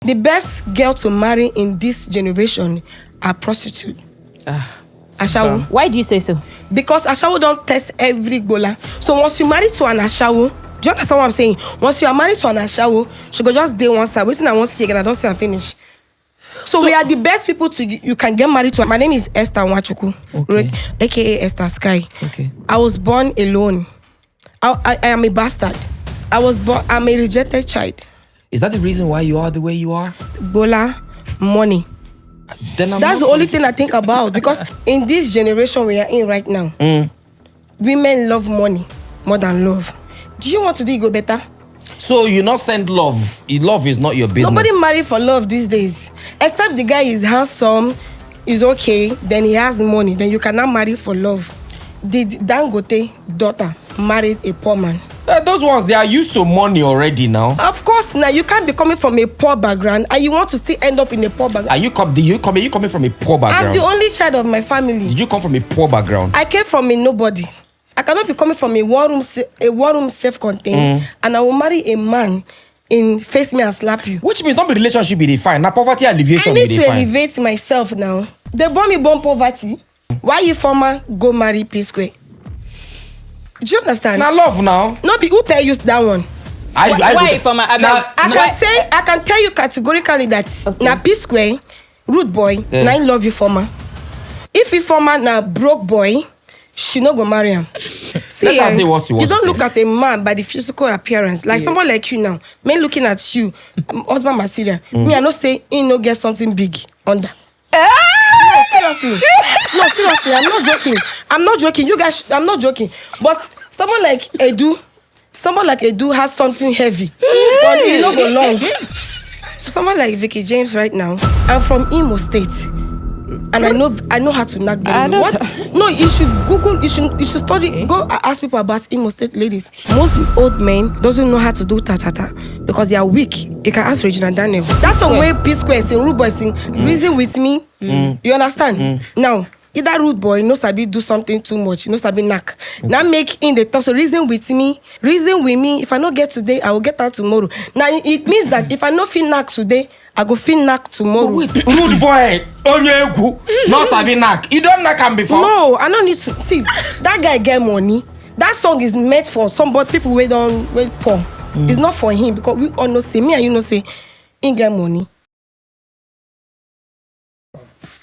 The best girl to marry in this generation are prostitute. Ashawo. Why do you say so? Because Ashawo don't test every gola. So once you marry to an Ashawo, do you understand what I'm saying? Once you are married to an Ashawo, she go just day one side. Waiting I want to see again, I don't see her finish. So we are the best people you can get married to. My name is Esther Wachuku, aka Esther Sky. Okay. I was born alone. I am a bastard. I'm a rejected child. Is that the reason why you are the way you are? Bola, money. That's the only thing I think about, because in this generation we are in right now, women love money more than love. Do you want to do it go better? So you not send love. Love is not your business. Nobody marry for love these days. Except the guy is handsome, is okay, then he has money. Then you cannot marry for love. The Dangote daughter married a poor man. Those ones, they are used to money already now. Of course, now you can't be coming from a poor background and you want to still end up in a poor background. Are you coming from a poor background? I'm the only child of my family. Did you come from a poor background? I came from a nobody. I cannot be coming from a one-room self-contained and I will marry a man in face me and slap you. Which means not be relationship be defined. Now poverty alleviation be defined. I need to elevate myself now. They born me born poverty. Why you former go marry P-Square? Do you understand? Now love now. No, be who tell you that one? Why former? I can tell you categorically that now P-Square, rude boy, now love you former. If you former now broke boy, she no go marry him. See, you don't look at a man by the physical appearance. Like someone like you now, men looking at you, husband material. Me, I know say he no get something big under. No, seriously, I'm not joking. You guys, I'm not joking. But someone like Edu has something heavy. But he no go long. So someone like Vicky James right now, I'm from Imo State. And I know how to knock them. What? No, you should Google. You should study. Go ask people about Imo State ladies. Most old men doesn't know how to do ta because they are weak. You can ask Regina Daniel. That's the way P-Square sing, rude boy sing. Reason with me. You understand? Now, either rude boy no sabi do something too much. No sabi knock. Now make in the talk. So reason with me. If I not get today, I will get out tomorrow. Now it means that if I not feel knock today, I go feel knock tomorrow. Rude boy, not sabi knock. You don't knock him before. No, I don't need to see that guy get money. That song is meant for somebody people who don't poor. It's not for him because we all know say me and you know say he get money.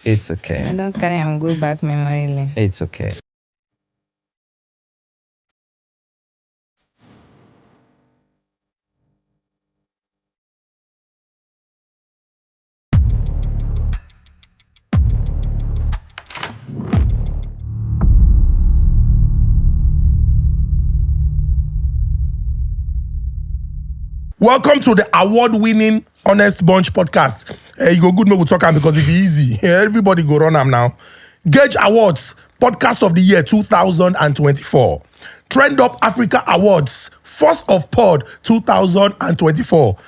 It's okay. I don't carry him go back memory lane. It's okay. Welcome to the award-winning Honest Bunch podcast. You go good, me we'll talk am because it's easy. Everybody go run am now. Gauge Awards, Podcast of the Year 2024. Trend Up Africa Awards, First of Pod 2024.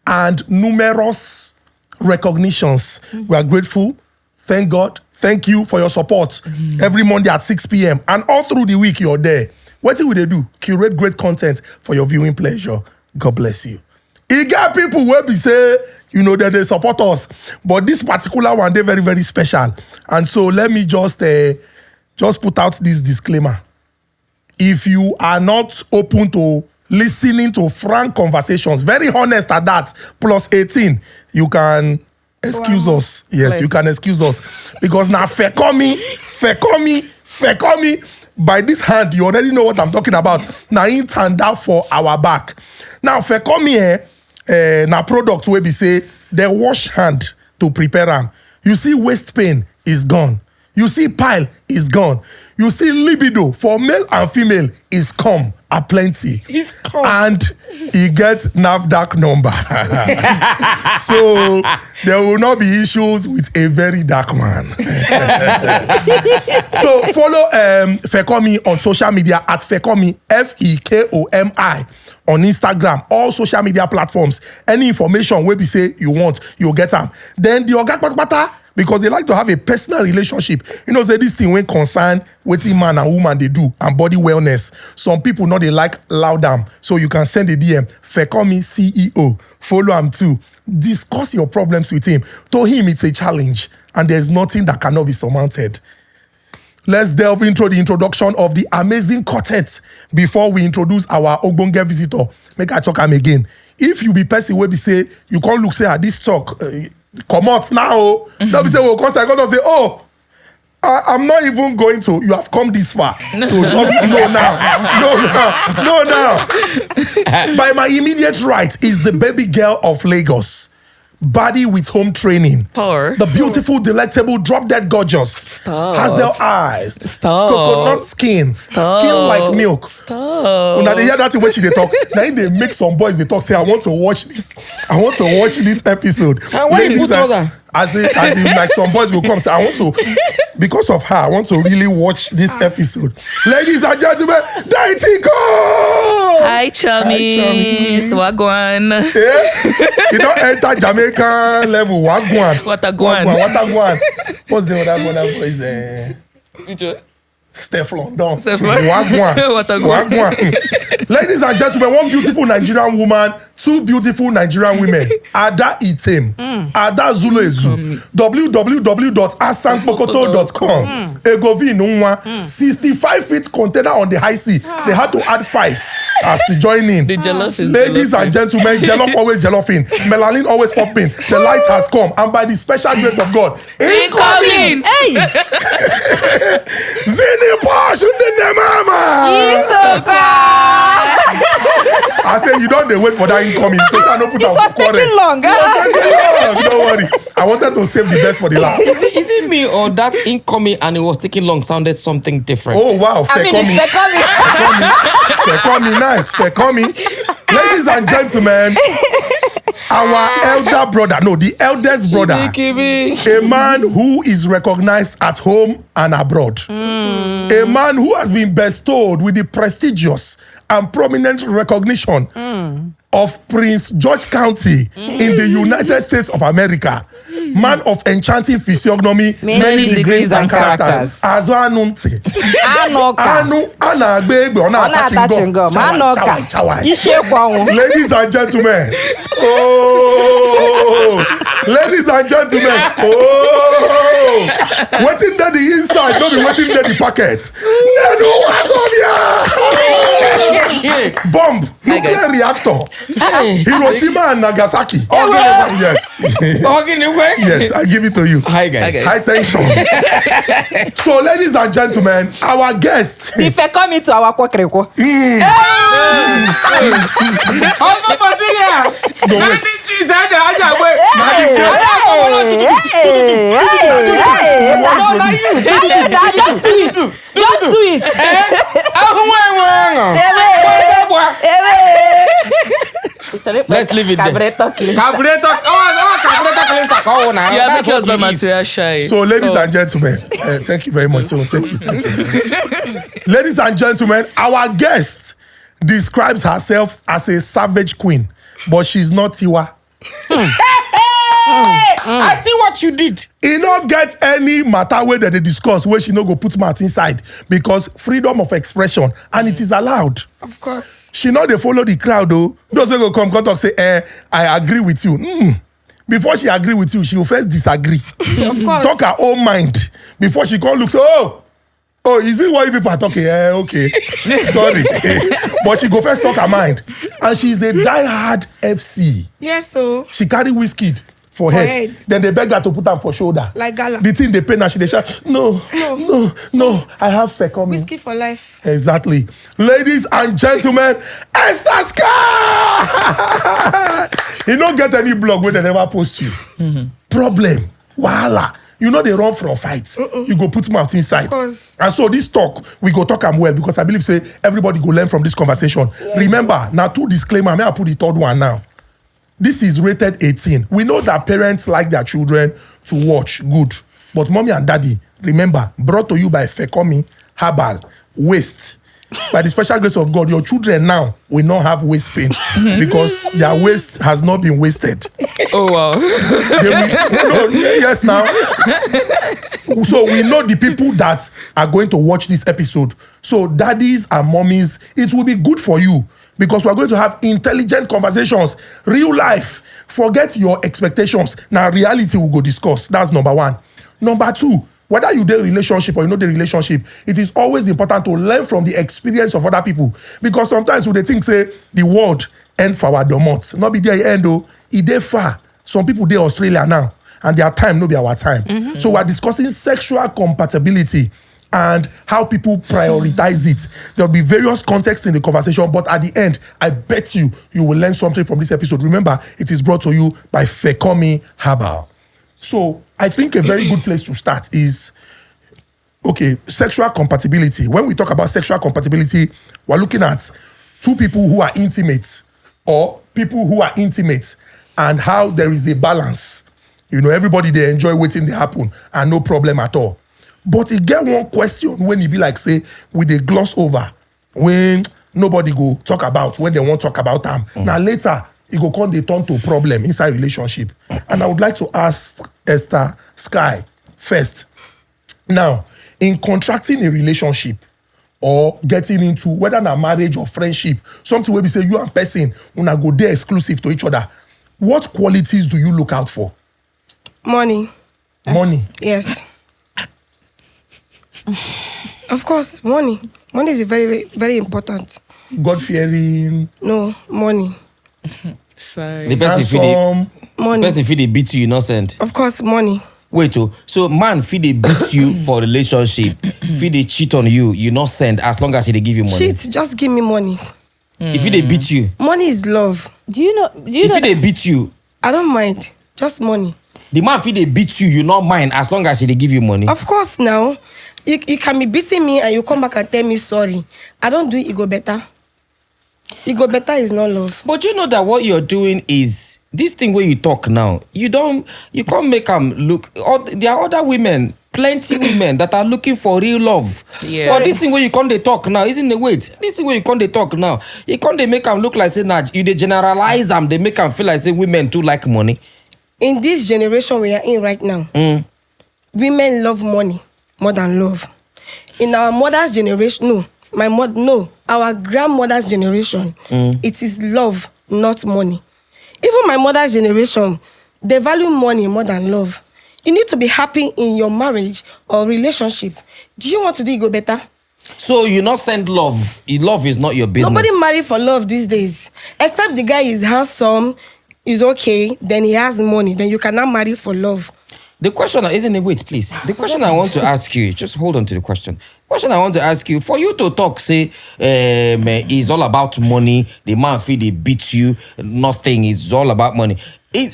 And numerous recognitions. We are grateful. Thank God. Thank you for your support. Every Monday at 6 p.m. And all through the week, you're there. What will they do? Curate great content for your viewing pleasure. God bless you. You got people where we say, that they support us. But this particular one, they're very, very special. And so let me just put out this disclaimer. If you are not open to listening to frank conversations, very honest at that, plus 18, you can excuse us. Yes, you can excuse us. Because now, fekomi. By this hand, you already know what I'm talking about. Now, in turned out for our back. Now, fekomi na product where we say they wash hand to prepare them. You see waist pain is gone. You see pile is gone. You see libido for male and female is come aplenty. It's come. And he gets NAFDAC number. So there will not be issues with a very dark man. So follow Fekomi on social media at Fekomi, Fekomi, on Instagram, all social media platforms. Any information where we say you want, you'll get them. Then the Oga Patapata, because they like to have a personal relationship. You know, say this thing when concern wetin man and woman they do and body wellness. Some people know they like loud am, so you can send a DM. Fekomi CEO, follow him too. Discuss your problems with him. To him, it's a challenge, and there's nothing that cannot be surmounted. Let's delve into the introduction of the amazing quartet before we introduce our Ogbonge visitor. Make I talk am again. If you be person where be say, you can't look say at this talk, come out now. Don't be say, oh, cause I got to say, oh, I'm not even going to. You have come this far. So just no now. By my immediate right is the baby girl of Lagos. Body with home training. Poor. The beautiful, delectable, drop-dead gorgeous. Stop. Hazel eyes. Stop. Coconut skin. Stop. Skin like milk. Stop. Now they hear that when she they talk. Now they make some boys they talk say I want to watch this. I want to watch this episode. And why you put other? As in like some boys will come say I want to, because of her I want to really watch this episode. Ladies and gentlemen, Deity Cole. Hi, chummies. Wagwan. You don't enter Jamaican level. Wagwan. What a guan. What's the other one? That boy is Steph London. Wagwan. What a guan. Ladies and gentlemen, one beautiful Nigerian woman, two beautiful Nigerian women. Ada Item, Ada Zulezu, www.asanpokoto.com. Egovi Nunwa, 65 feet container on the high sea. They had to add 5 as she join in. The jollof is Ladies and gentlemen, jollof always jollofing. Melanin always popping. The light has come, and by the special grace of God, incoming. Hey! Zini Posh the mama. I say you don't wait for that incoming because I don't put out. It was taking long. Don't worry. I wanted to save the best for the last. Is it me or that incoming and it was taking long sounded something different? Oh wow, Fekomi, nice, Fekomi. Ladies and gentlemen, our elder brother, no, the eldest brother, a man who is recognized at home and abroad, a man who has been bestowed with the prestigious and prominent recognition of Prince George County in the United States of America. Man of enchanting physiognomy, many degrees and characters. Azo anunti. Ladies and gentlemen. Oh, ladies and gentlemen. Oh, waiting there the inside, don't be waiting there the packet. Nedu Wazobia. Bomb, nuclear reactor. Hiroshima and Nagasaki. Yes. Yes, I give it to you. Hi guys. High tension. So, ladies and gentlemen, our guest. If I come into our kwakreko. Just do it. Let's leave it there. Carburetor cleanser. Oh, now. Yeah, That's what it is. shy. So, ladies and gentlemen, thank you very much. So, thank you. Ladies and gentlemen, our guest describes herself as a savage queen, but she's not Tiwa. I see what you did. He not get any matter where they discuss where she no go put mouth inside because freedom of expression and it is allowed. Of course. She not they follow the crowd though. Those will go come talk say, I agree with you. Before she agree with you, she will first disagree. Of course. Talk her own mind before she come look. Oh, is this why you people are talking? Okay. Sorry. But she go first talk her mind. And she's a die-hard FC. Yes, so. She carry whiskey for head. Then they beg her to put her for shoulder. Like gala. The thing they pay now, she they shout, no, I have Fekomi. Whiskey for life. Exactly. Ladies and gentlemen, Esther Scar! You don't get any blog where they never post you. Problem. Wahala. You know they run from fights. You go put mouth inside. Of course. And so this talk, we go talk am well because I believe say everybody go learn from this conversation. Yes. Remember, now 2 disclaimer, may I put the 3rd one now. This is rated 18. We know that parents like their children to watch. Good. But mommy and daddy, remember, brought to you by Fekomi, Herbal, Waste, by the special grace of God, your children now will not have waist pain because their waist has not been wasted. Oh wow. Yes, now. So we know the people that are going to watch this episode. So daddies and mommies, it will be good for you because we're going to have intelligent conversations, real life. Forget your expectations. Now reality we'll go discuss. That's number one. Number two, whether you do a relationship or you know the relationship, it is always important to learn from the experience of other people. Because sometimes when they think, say, the world end for our domot. Not be there end though, it dey far. Some people dey Australia now, and their time no be our time. So we're discussing sexual compatibility and how people prioritize it. There'll be various contexts in the conversation, but at the end, I bet you will learn something from this episode. Remember, it is brought to you by Fekomi Herbal. So I think a very good place to start is, okay, sexual compatibility. When we talk about sexual compatibility, we're looking at two people who are intimate or people who are intimate and how there is a balance. You know, everybody, they enjoy waiting to happen and no problem at all. But it get one question when it be like, say, with a gloss over, when nobody go talk about, when they won't talk about them. Now later, it go come they turn to problem inside relationship. And I would like to ask Esther Sky first. Now, in contracting a relationship or getting into whether na marriage or friendship, something where we say you and person una go there exclusive to each other, what qualities do you look out for? Money. Money. Yes. Of course, money. Money is very, very, very important. God-fearing. No, money. Sorry. The person feed Handsome. Money. the person feed they beat you innocent. Of course, money. Wait, so man feed they beat you for relationship, feed they cheat on you, you not send as long as they give you money. Cheat, just give me money. If they beat you, Money is love. Do you know if they beat you, I don't mind. Just money. the man feed they beat you, you not mind as long as they give you money. Of course, now, you can be beating me and you come back and tell me sorry. I don't do it, go better. It go better is not love. But you know that what you're doing is this thing where you talk now. You can't make them look. There are other women, plenty women that are looking for real love. Yeah. So this thing where you can't they talk now, isn't the wait? This thing where you can't they talk now, you can't they make them look like say nah, you they generalize them. They make them feel like say women too like money. In this generation we are in right now, women love money more than love. In our mother's generation, our grandmother's generation, it is love, not money. Even my mother's generation, they value money more than love. You need to be happy in your marriage or relationship. Do you want to do it go better? So you not send love. Love is not your business. Nobody marry for love these days. Except the guy is handsome, is okay, then he has money. Then you cannot marry for love. The question isn't it? Wait, please. The question I want to ask you, just hold on to the question. Question I want to ask you, for you to talk, say, it's all about money. The man feel they beat you. Nothing. It's all about money.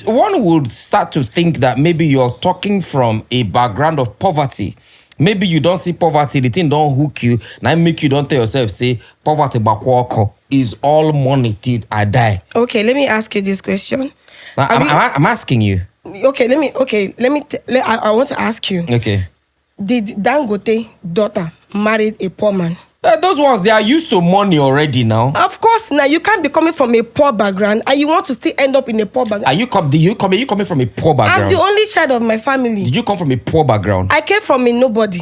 One would start to think that maybe you're talking from a background of poverty. Maybe you don't see poverty. The thing don't hook you. Now make you don't tell yourself, say, poverty bakwako is all money till I die. Okay, let me ask you this question. Now, I'm asking you. Okay, I want to ask you. Okay. Did Dangote daughter married a poor man? Those ones, they are used to money already now. Of course, now you can't be coming from a poor background and you want to still end up in a poor background. Are you coming from a poor background? I'm the only child of my family. Did you come from a poor background? I came from a nobody.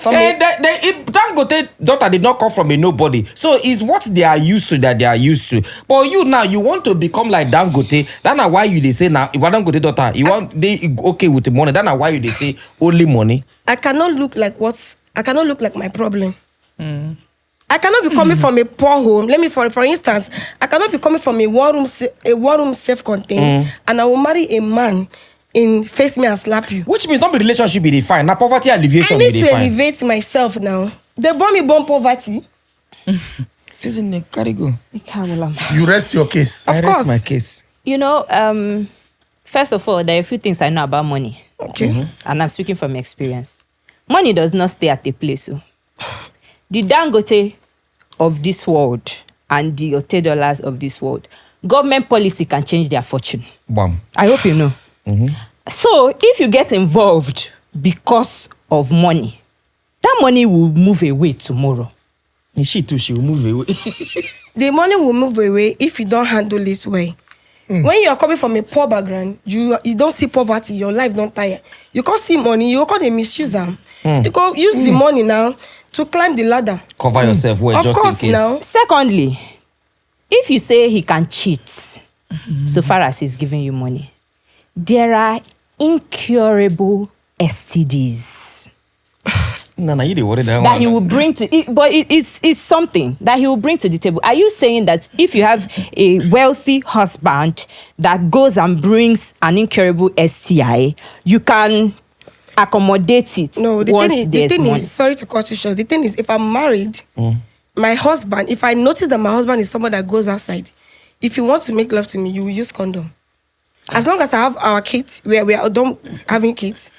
Dangote daughter did not come from a nobody. So it's what they are used to that they are used to. But you now, you want to become like Dangote. That's why you they say now, if Dangote daughter, they okay with the money. That's why you they say only money. I cannot look like my problem. I cannot be coming from a poor home. Let me, for instance, I cannot be coming from a one-room self-contained, and I will marry a man in face me and slap you. Which means not be relationship be defined. Now poverty alleviation be I need defined. to elevate myself now. They born poverty. Isn't it? Carry go. You rest your case. I Of rest course. my case. You know, first of all, there are a few things I know about money. Okay. And I'm speaking from experience. Money does not stay at a place. So. The Dangote of this world and the Ote dollars of this world, government policy can change their fortune. Bam. I hope you know. So if you get involved because of money, that money will move away tomorrow. She too, she will move away. The money will move away if you don't handle it well. When you are coming from a poor background, you don't see poverty, your life don't tire. You can't see money, you can't misuse them. You can use the money now to climb the ladder. Cover yourself well, Of just course in case. now. Secondly, if you say he can cheat, so far as he's giving you money, there are incurable STDs No, you dey worry that that one. he will bring to it, but it's something that he will bring to the table. Are you saying that if you have a wealthy husband that goes and brings an incurable STI, you can accommodate it? No, the once thing there's money? is, sorry to cut you short. The thing is, if I'm married, my husband, if I notice that my husband is someone that goes outside, if you want to make love to me, you will use condom. As long as I have our kids, we are done having kids.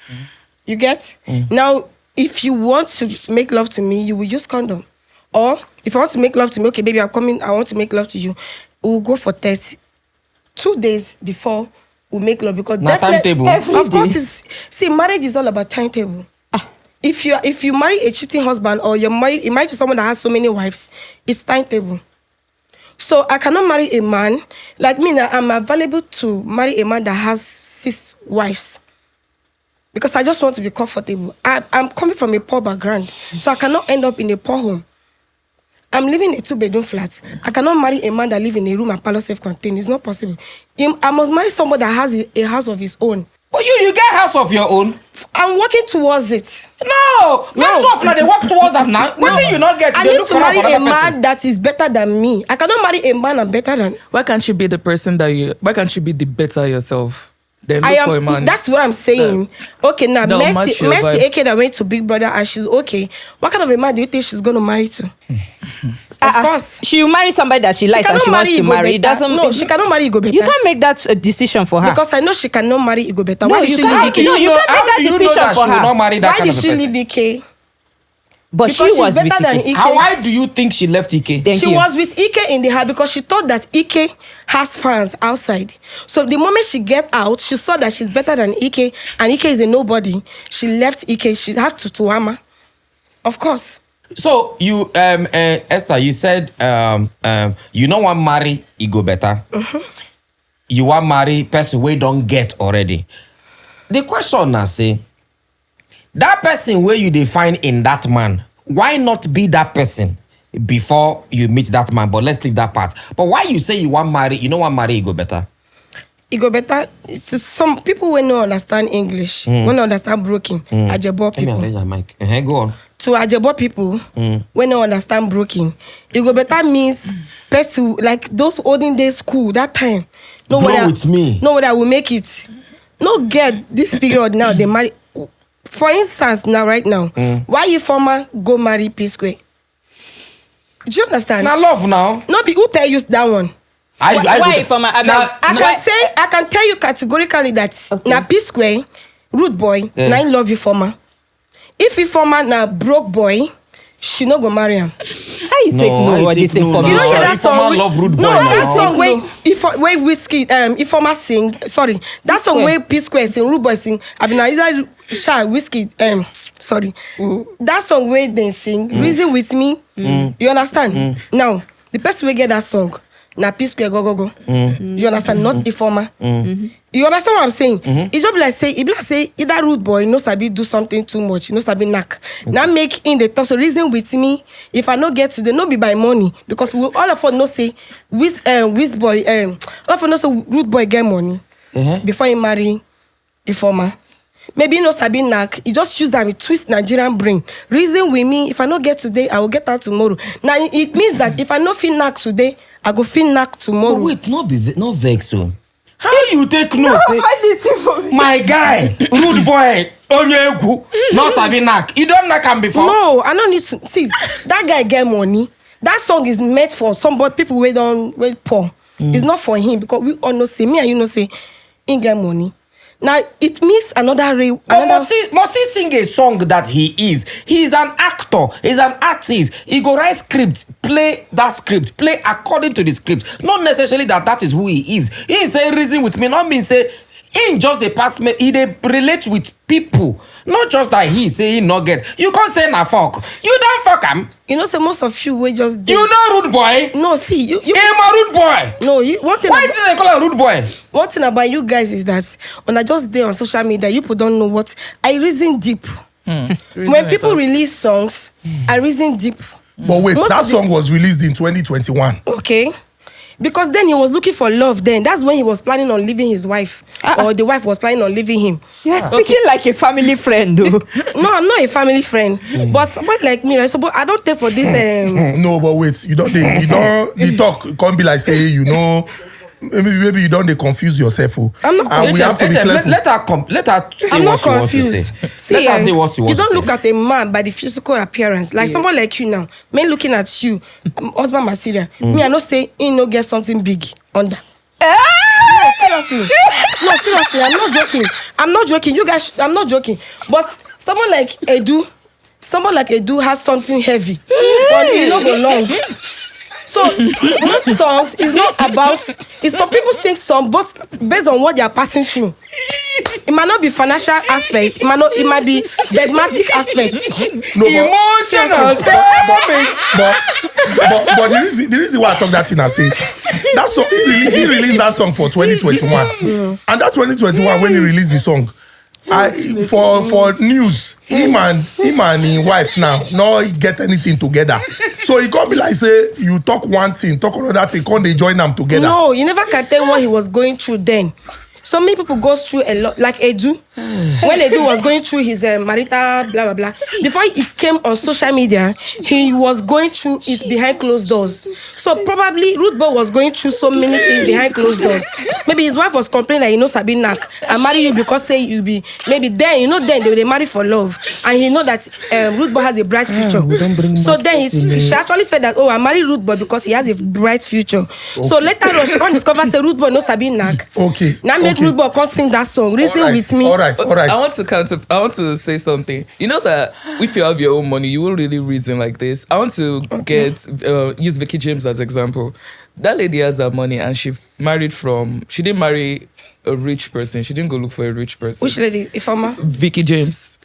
You get? Now, if you want to make love to me, you will use condom. Or if I want to make love to me, okay, baby, I'm coming, I want to make love to you. We'll go for test 2 days before we make love, because Na timetable. Of course, see, marriage is all about timetable. If you marry a cheating husband, or you're married to someone that has so many wives, it's timetable. So I cannot marry a man like me now. I'm available to marry a man that has 6 wives, because I just want to be comfortable. I'm coming from a poor background, so I cannot end up in a poor home. I'm living in a 2-bedroom flat. I cannot marry a man that lives in a room and parlor self-contained. It's not possible. I must marry someone that has a house of his own. But you get house of your own. I'm working towards it. No, men too often they work towards that now. What do you not get? I They need look to for marry another a man person. that is better than me. I cannot marry a man I'm better than. Why can't you be the person that you? Why can't you be the better yourself? Then look for a man. That's what I'm saying. Okay, now That'll match your Mercy vibe. AK that went to Big Brother and she's okay. What kind of a man do you think she's going to marry to? Of course. She will marry somebody that she likes and she wants to marry. It doesn't. No, she cannot marry Igo Beta. You can't make that a decision for her. Because I know she cannot marry Igo Beta. No, Why did you she can't. leave How do EK? you can't make how that do you know decision that for she will her? not marry that Why kind did of a she person? leave EK? But Because she she's was with better than Ike. Ike. Why do you think she left Ike? Thank She you. was with Ike in the house because she thought that Ike has fans outside. So the moment she get out, she saw that she's better than Ike, and Ike is a nobody. She left Ike. She had to Tuama. Of course. So you, Esther, you said you don't want marry Igo better. You want marry person we don't get already. The question now say, that person where you define in that man, why not be that person before you meet that man? But let's leave that part. But why you say you want marry, you don't want marry Igo better? Igo Beta, to some people will not understand English, will not understand broken. Ajebo Let me people. arrange your mic. Go on. To Ajebo people, when they understand broken, Igo Beta means person like those olden days school that time. No Grow whether- with me. No whether will make it. No get this period now they marry. For instance, now right now, why you former go marry P Square? Do you understand? Now love now. No be who tell you that one. Why if I'm I can tell you categorically that na P Square, rude boy, na him love you former. If you former na broke boy, she no go marry him. How you take no or this information? You don't hear that song? Informer love rude boy No, now. that song where Whiskey, Informer sing. Sorry, that song where P Square sing, rude boy sing. I mean, is that Shy Whiskey? Sorry, that song where they sing. Reason with me. You understand? Now, the person will get that song. Na P Square go. You understand? Not Informer. You understand what I'm saying? It just be like say, it be like say either rude boy no sabi do something too much, no sabi knack. Now make in the talk. So reason with me, if I no get today, no be by money, because we all of us know say whiz boy, all of us know say rude boy get money before he marry Informer. Maybe no sabi knack. He just use that with twist Nigerian brain. Reason with me, if I no get today, I will get out tomorrow. Now it means that if I no feel knack today, I go feel knack tomorrow. But wait, no vex so. How you take no say? listen for me. My guy, rude boy, Onyegu, no sabi knack. You don't knack him before. No, I don't need to see that guy get money. That song is meant for somebody people who don't poor. It's not for him because we all know say me and you know say he get money. Now it means another real. But must he sing a song that he is? He is an actor. He's an artist. He go write script, play that script, play according to the script. Not necessarily that is who he is. He say reason with me. Not mean say he just a past me. He dey relate with people. Not just that he say he not get. You can't say na fuck. You don't fuck him. You know, so most of you will just... You know rude boy? No, see, you I'm a rude boy. no, one thing Why about, did they call her rude boy? one thing about you guys is that when I just day on social media, you people don't know what I reason deep. When people release songs, I reason deep. But wait, Most that of the- song was released in 2021. Okay. Because then he was looking for love then. That's when he was planning on leaving his wife. Or the wife was planning on leaving him. You are speaking like a family friend, though. No, I'm not a family friend. But someone like me, I suppose I don't take for this No, but wait, the talk can't be like say, you know, maybe you don't confuse yourself. I'm not And we have to be careful. Let her say I'm what not she wants to confused. say. See, Let her say what she you wants don't to look say. at a man by the physical appearance. Like someone like you now, men looking at you, husband material. Me, I not say he no get something big under. No, seriously. No, seriously, I'm not joking. I'm not joking. You guys, I'm not joking. But someone like Edu has something heavy. But he not go long. So those songs is not about. It's some people sing song, but based on what they are passing through. It might not be financial aspects. It might be dogmatic aspects. No, Emotional damage. but the reason why I talk that thing, I say that song he released that song for 2021, and that 2021 when he released the song, for news, him and his wife now not get anything together, so he can't be like say you talk one thing, talk another thing, can't they join them together? No, you never can tell what he was going through then. So many people go through a lot, like Edu. When Edu was going through his marital blah blah blah, before it came on social media, he was going through it behind closed doors. So probably Rude Boy was going through so many things behind closed doors. Maybe his wife was complaining that Sabi Nak, I marry you because say you be. Maybe then then they marry for love, and he know that Rude Boy has a bright future. So then she actually felt that I marry Rude Boy because he has a bright future. Okay. So later on she can't discover say Rude Boy no Sabi Nak. Okay. Now make Rude Boy come sing that song. Reason with me. All right. I want to say something. You know that if you have your own money, you will really reason like this. I want to use Vicky James as example. That lady has her money and she didn't marry a rich person. She didn't go look for a rich person. Which lady? Ifeoma? Vicky James.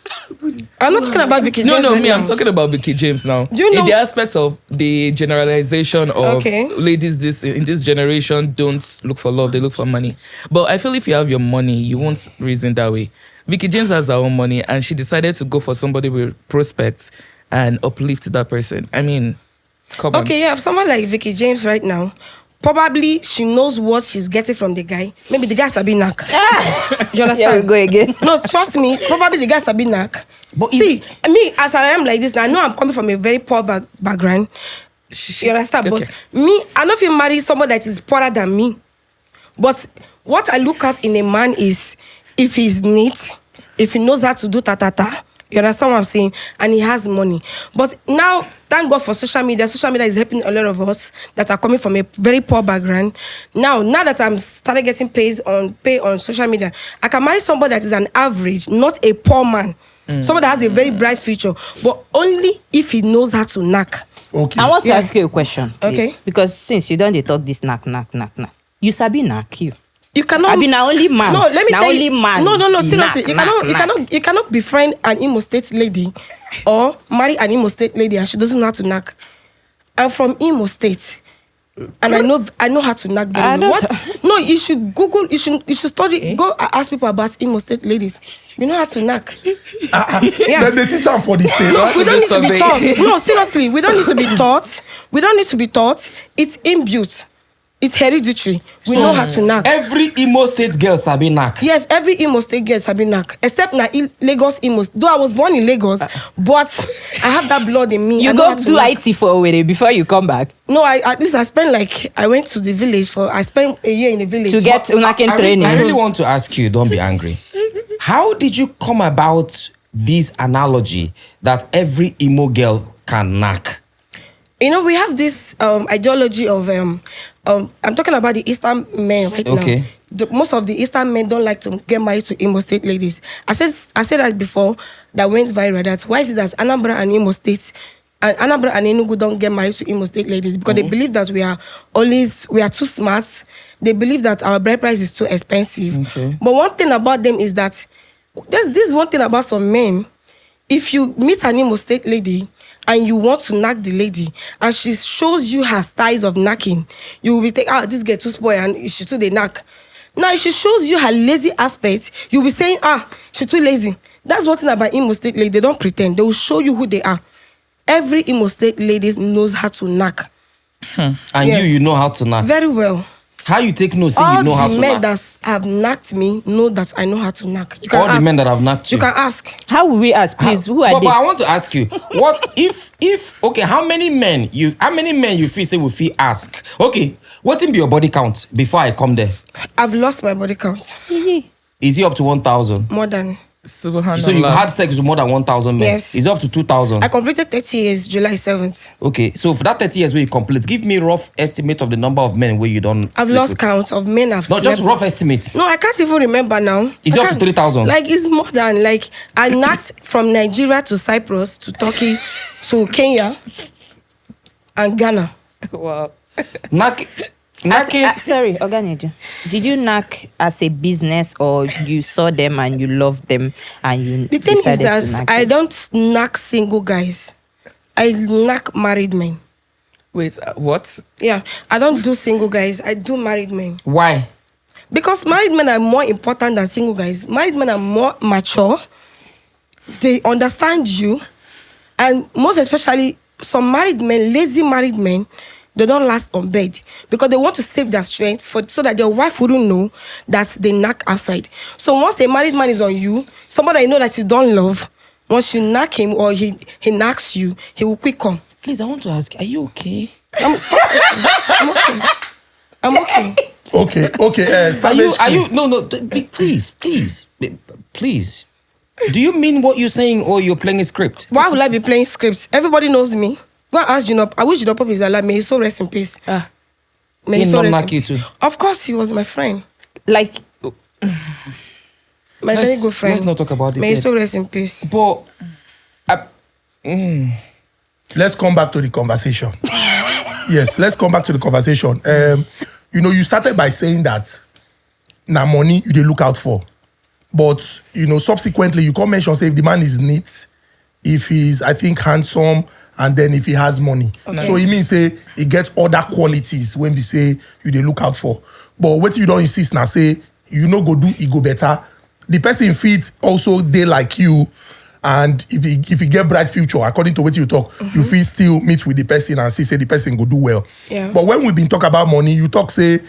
I'm not talking about Vicky James. No, right me, now. I'm talking about Vicky James now. Do you know? In the aspect of the generalization of Okay. ladies in this generation don't look for love, they look for money. But I feel if you have your money, you won't reason that way. Vicky James has her own money and she decided to go for somebody with prospects and uplift that person. I mean, come on. Okay, you have someone like Vicky James right now. Probably she knows what she's getting from the guy. Maybe the guy Sabi Nak. You understand? Here we go again. No, trust me. Probably the guy Sabi Nak. But see, me as I am like this, now I know I'm coming from a very poor background. You understand? Okay. But me, I know if you marry someone that is poorer than me. But what I look at in a man is if he's neat, if he knows how to do ta-ta-ta. You understand what I'm saying? And he has money. But now, thank God for social media. Social media is helping a lot of us that are coming from a very poor background. Now that I'm started getting pay on social media, I can marry somebody that is an average, not a poor man. Somebody that has a very bright future, but only if he knows how to knack. Okay. I want to ask you a question, please. Okay. Because since you don't dey talk this knack. You sabi knack, you. You cannot. I mean, na only man. No, let me na tell only you. man. No. Seriously, Knack. you cannot befriend an Imo State lady, or marry an Imo State lady and she doesn't know how to knack. I'm from Imo State, and I know how to knack very well. What? No, you should Google. You should study. Go ask people about Imo State ladies. You know how to knack. Then they teach them for the state. No, we don't need to be taught. No, seriously, we don't need to be taught. We don't need to be taught. It's inbuilt. It's hereditary. We know how to knack. every Imo State girl Sabi Nak. Yes, every Imo State girl Sabi knack, except na Lagos Imo. Though I was born in Lagos, but I have that blood in me. You I know go how to do knack. IT for Owerri before you come back No, at least I went to the village I spent a year in the village. to get unaken training. I really want to ask you, don't be angry. How did you come about this analogy that every Imo girl can knack? We have this ideology of I'm talking about the Eastern men right Okay. now. Most of the Eastern men don't like to get married to Imo State ladies. I said that before, that went viral. That why is it that Anambra and Imo State and Anambra and Enugu don't get married to Imo State ladies? Because they believe that we are too smart. They believe that our bride price is too expensive. Okay. But one thing about them is that this is one thing about some men. If you meet an Imo State lady and you want to knock the lady, and she shows you her styles of knocking, you will be thinking, this girl too spoiled and she too they knock. Now, if she shows you her lazy aspect, you'll be saying, she's too lazy. That's one thing about Imo State ladies. They don't pretend. They will show you who they are. Every Imo State ladies knows how to knock. And you know how to knock. Very well. How you take no say All you know how to the men knock? that have knocked me know that I know how to knock. You can All ask. the men that have knocked you. You can ask. How will we ask, please? Who are but they? I want to ask you, what if okay, how many men you feel say will feel ask? Okay, what will be your body count before I come there? I've lost my body count. Is it up to 1,000? More than. Subhanallah. So you've had sex with more than 1,000 men? Yes. Is it up to 2,000? I completed 30 years, July 7th. Okay, so for that 30 years where you complete, give me rough estimate of the number of men where you don't I've sleep lost with. count of men I've Not slept just rough estimate. No, I can't even remember now. Is it I up to can't- 3,000? Like, it's more than, like, I knocked from Nigeria to Cyprus to Turkey to Kenya and Ghana. Wow. Knocking. Sorry, Oganejo. Did you knock as a business, or you saw them and you loved them and you The thing is decided to that knock I them? don't knock single guys. I knock married men. Wait, what? Yeah, I don't do single guys. I do married men. Why? Because married men are more important than single guys. Married men are more mature. They understand you. And most especially, some married men, lazy married men, they don't last on bed because they want to save their strength so that their wife wouldn't know that they knock outside. So once a married man is on you, somebody you know that you don't love, once you knock him or he knocks you, he will quick come. Please, I want to ask, are you okay? I'm okay. I'm okay. Okay. Are you? No. Please. Do you mean what you're saying, or you're playing a script? Why would I be playing scripts? Everybody knows me. Go and ask Junop. I wish Junop is alive. May he so rest in peace. May He he so not rest knock in you peace. too? Of course, he was my friend. Like, My very good friend. Let's not talk about it May he yet. so rest in peace. But Let's come back to the conversation. Yes, let's come back to the conversation. You started by saying that now money you dey look out for. But, subsequently, you come mention, say, if the man is neat, if he's, I think, handsome, and then if he has money. Okay. So, it means, say, he gets other qualities when we say you dey look out for. But what you don't insist now, say, you no go do, he go better. The person fit also dey like you, and if you get bright future, according to what you talk, you fit still meet with the person and see, say, the person go do well. Yeah. But when we been talk about money, you talk, say,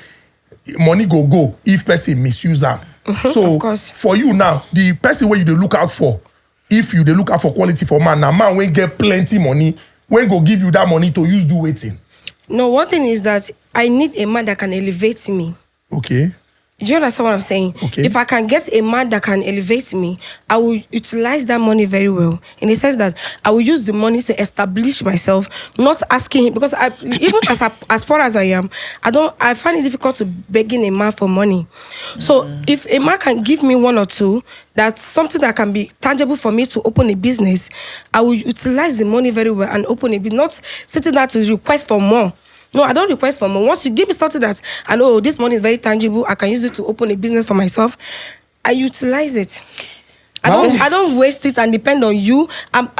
money go if person misuse am. So of course. for you now, the person where you dey look out for, if you dey look out for quality for man, now man when get plenty money, when go give you that money to use do waiting. No, one thing is that I need a man that can elevate me. Okay. Do you understand what I'm saying? Okay. If I can get a man that can elevate me, I will utilize that money very well. In the sense that I will use the money to establish myself, not asking him, because even as far as I am, I find it difficult to begging a man for money. So if a man can give me one or two, that's something that can be tangible for me to open a business, I will utilize the money very well and open a business, not sitting there to request for more. No, I don't request for more. Once you give me something that I know this money is very tangible, I can use it to open a business for myself, I utilize it. I don't waste it and depend on you.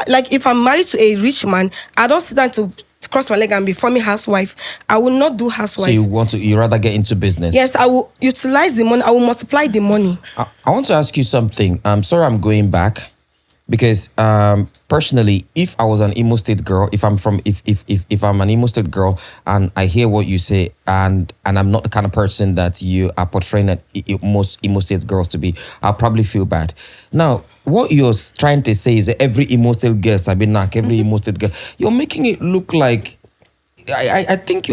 Like if I'm married to a rich man, I don't sit down to cross my leg and be forming housewife. I will not do housewife. So you rather get into business? Yes, I will utilize the money. I will multiply the money. I want to ask you something. I'm sorry I'm going back. Because personally, if I was an Imo State girl, if I'm an Imo State girl and I hear what you say and I'm not the kind of person that you are portraying that most Imo State girls to be, I'll probably feel bad. Now, what you're trying to say is that every Imo State girl, Sabinak, every Imo State girl, you're making it look like I think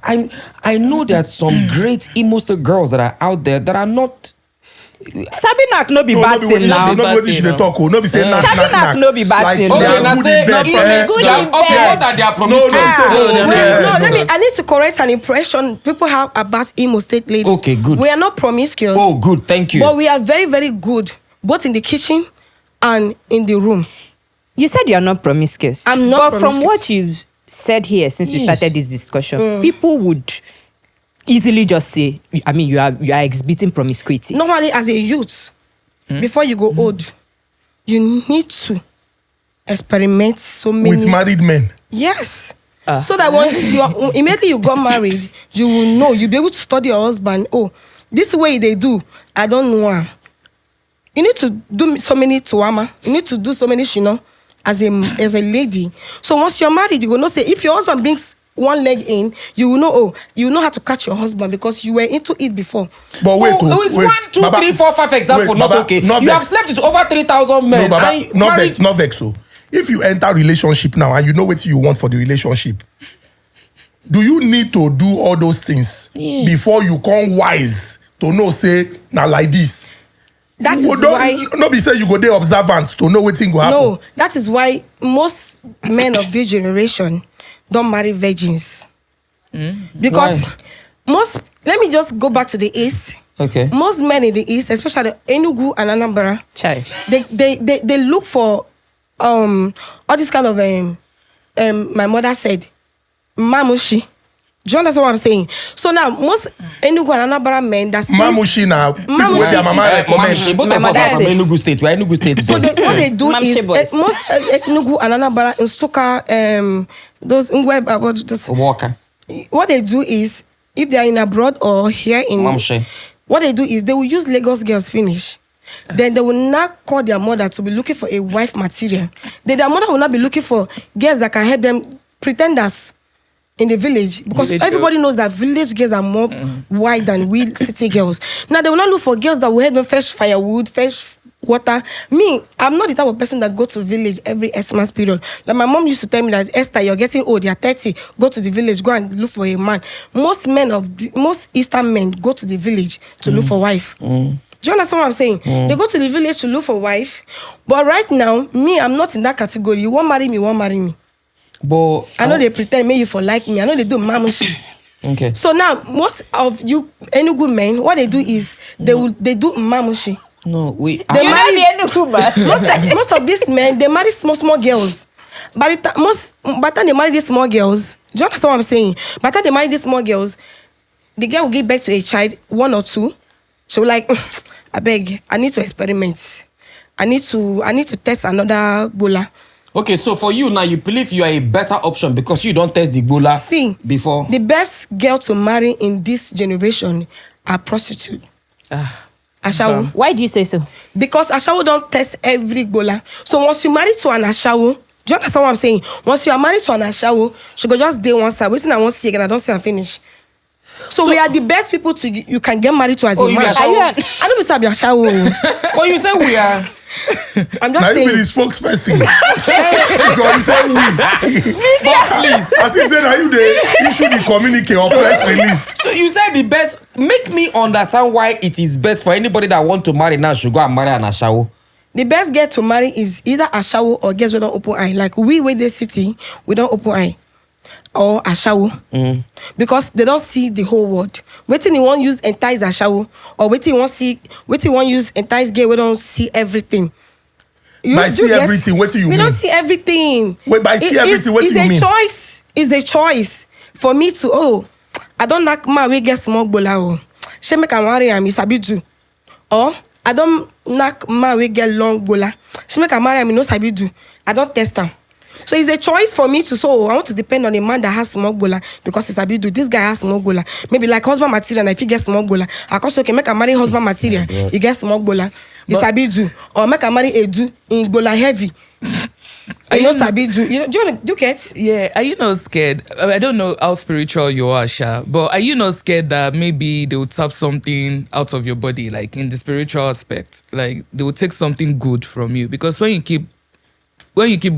I know there's some great Imo State girls that are out there that are not. Sabinak no be bad thing now. No be what you dey talk. No be say knock. Sabinak no be bad thing. They Okay, are now good say in bed. good in bed. That they are No, promiscuous. I need to correct an impression people have about Imo State ladies. Okay, good. We are not promiscuous. Oh, good. Thank you. But we are very, very good, both in the kitchen and in the room. You said you are not promiscuous. I'm not But from promiscuous. what you've said here since we Yes. started this discussion, people would easily just say, I mean, you are exhibiting promiscuity. Normally, as a youth, before you go old, you need to experiment so many With married men. Yes. So that once immediately you got married, you will know, you'll be able to study your husband. Oh, this way they do, I don't know. You need to do so many tuama. You need to do so many shino as a lady. So once you're married, you will know, say, if your husband brings one leg in, you will know, you know how to catch your husband because you were into it before. But wait, it's wait, 1, 2, Baba, 3, 4, 5 example, wait, not Baba, okay. not You vex. have slept with over 3,000 men. No, Baba, and not vex. So, if you enter relationship now and you know what you want for the relationship, do you need to do all those things before you come wise to know, say, now like this? That is why. No, be say you go there observant to know what thing go happen. No, that is why most men of this generation don't marry virgins. Because let me just go back to the East. Okay. Most men in the East, especially Enugu and Anambra, Chai. they look for all this kind of my mother said, mamushi. Do you understand what I'm saying? So now most Enugu and Anambra men that stays, Mamushi now, people Mamushi. with their mama recommend. Both My of us mother are from said- Enugu State. We're Enugu State so boys. what they do Mamshe is boys. most Enugu and Anambra in Soka, those Walker. what they do is if they are in abroad or here in Mamshe. what they do is they will use Lagos girls finish. Then they will not call their mother to be looking for a wife material. Then their mother will not be looking for girls that can help them pretenders in the village because Village everybody girls. knows that village girls are more white than we city girls. Now they will not look for girls that will help them fetch firewood, fetch water. Me, I'm not the type of person that go to village every Xmas period. Like my mom used to tell me that, Esther, you're getting old, you're 30, go to the village, go and look for a man. Most Eastern men go to the village to look for wife. Do you understand what I'm saying? They go to the village to look for wife. But right now, me, I'm not in that category. You won't marry me. But I know they pretend me you for like me. I know they do mamushi. okay. So now, most of you Enugu men, what they do is they do mamushi. No, wait. They You marry know the Enugu man. most of these men, they marry small girls. By the time they marry these small girls, do you understand what I'm saying? By the time they marry these small girls, the girl will give birth to a child, 1 or 2. She will like, I beg, I need to experiment. I need to test another bola. Okay, so for you now, you believe you are a better option because you don't test the Gola before. The best girl to marry in this generation are prostitutes. Ashawo. Why do you say so? Because Ashawo don't test every bola. So once you marry to an Ashawo, do you understand what I'm saying? Once you are married to an Ashawo, she go just day one side. Waiting I won't see again, I don't see her finish. So we are the best people you can get married to as a you man. be Ashawo? I don't be sabi Ashawo. But you say we are. I'm Now just you be the saying. spokesperson. Because you say we. But please, as if say now you the issue the communique or press release. So you said the best. Make me understand why it is best for anybody that want to marry now should go and marry an Ashawo. The best girl to marry is either Ashawo or girls with an open eye. Like we the city, we don't open eye. Or Ashawo. Because they don't see the whole world. Waiting you want use entice Ashawo. Or waiting you want use entice girl, we don't see everything. By see everything, what do you we mean? don't see everything. Wait, by see everything, what do you mean? It's a choice for me to, I don't knock my way get small bola. She make a marry and miss sabi do. Or I don't knock my way get long bola. She make a marry and no sabi do. I don't test them. So it's a choice for me to I want to depend on a man that has small gola because it's a bit do. This guy has small gola. Maybe like husband material, and if he gets small gola, I also can make a marry husband material. He gets small gola. It's a bit do. Or make a marry a do in gola heavy. I know sabi do. Do you get? Yeah, are you not scared? I don't know how spiritual you are, Sha, but are you not scared that maybe they will tap something out of your body, like in the spiritual aspect? Like they will take something good from you? Because when you keep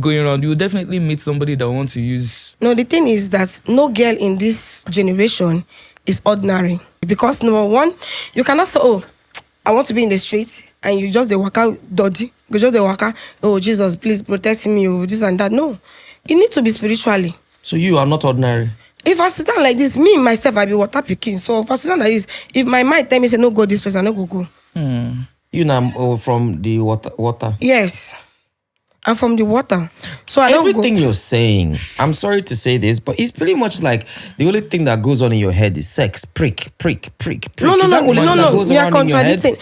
going around, you will definitely meet somebody that wants to use. No, the thing is that no girl in this generation is ordinary. Because number one, you cannot say, I want to be in the street, and you just the waka dodgy. You just the waka, Jesus, please protect me, this and that. No. You need to be spiritually. So you are not ordinary. If I sit down like this, me myself, I be water picking. So if I sit down like this, if my mind tell me say no go this person, I no go. You know from the water. Yes. I'm from the water. So I don't go. Everything you're saying, I'm sorry to say this, but it's pretty much like the only thing that goes on in your head is sex. Prick. No. Is that the only thing that goes You are around in your head? contradicting.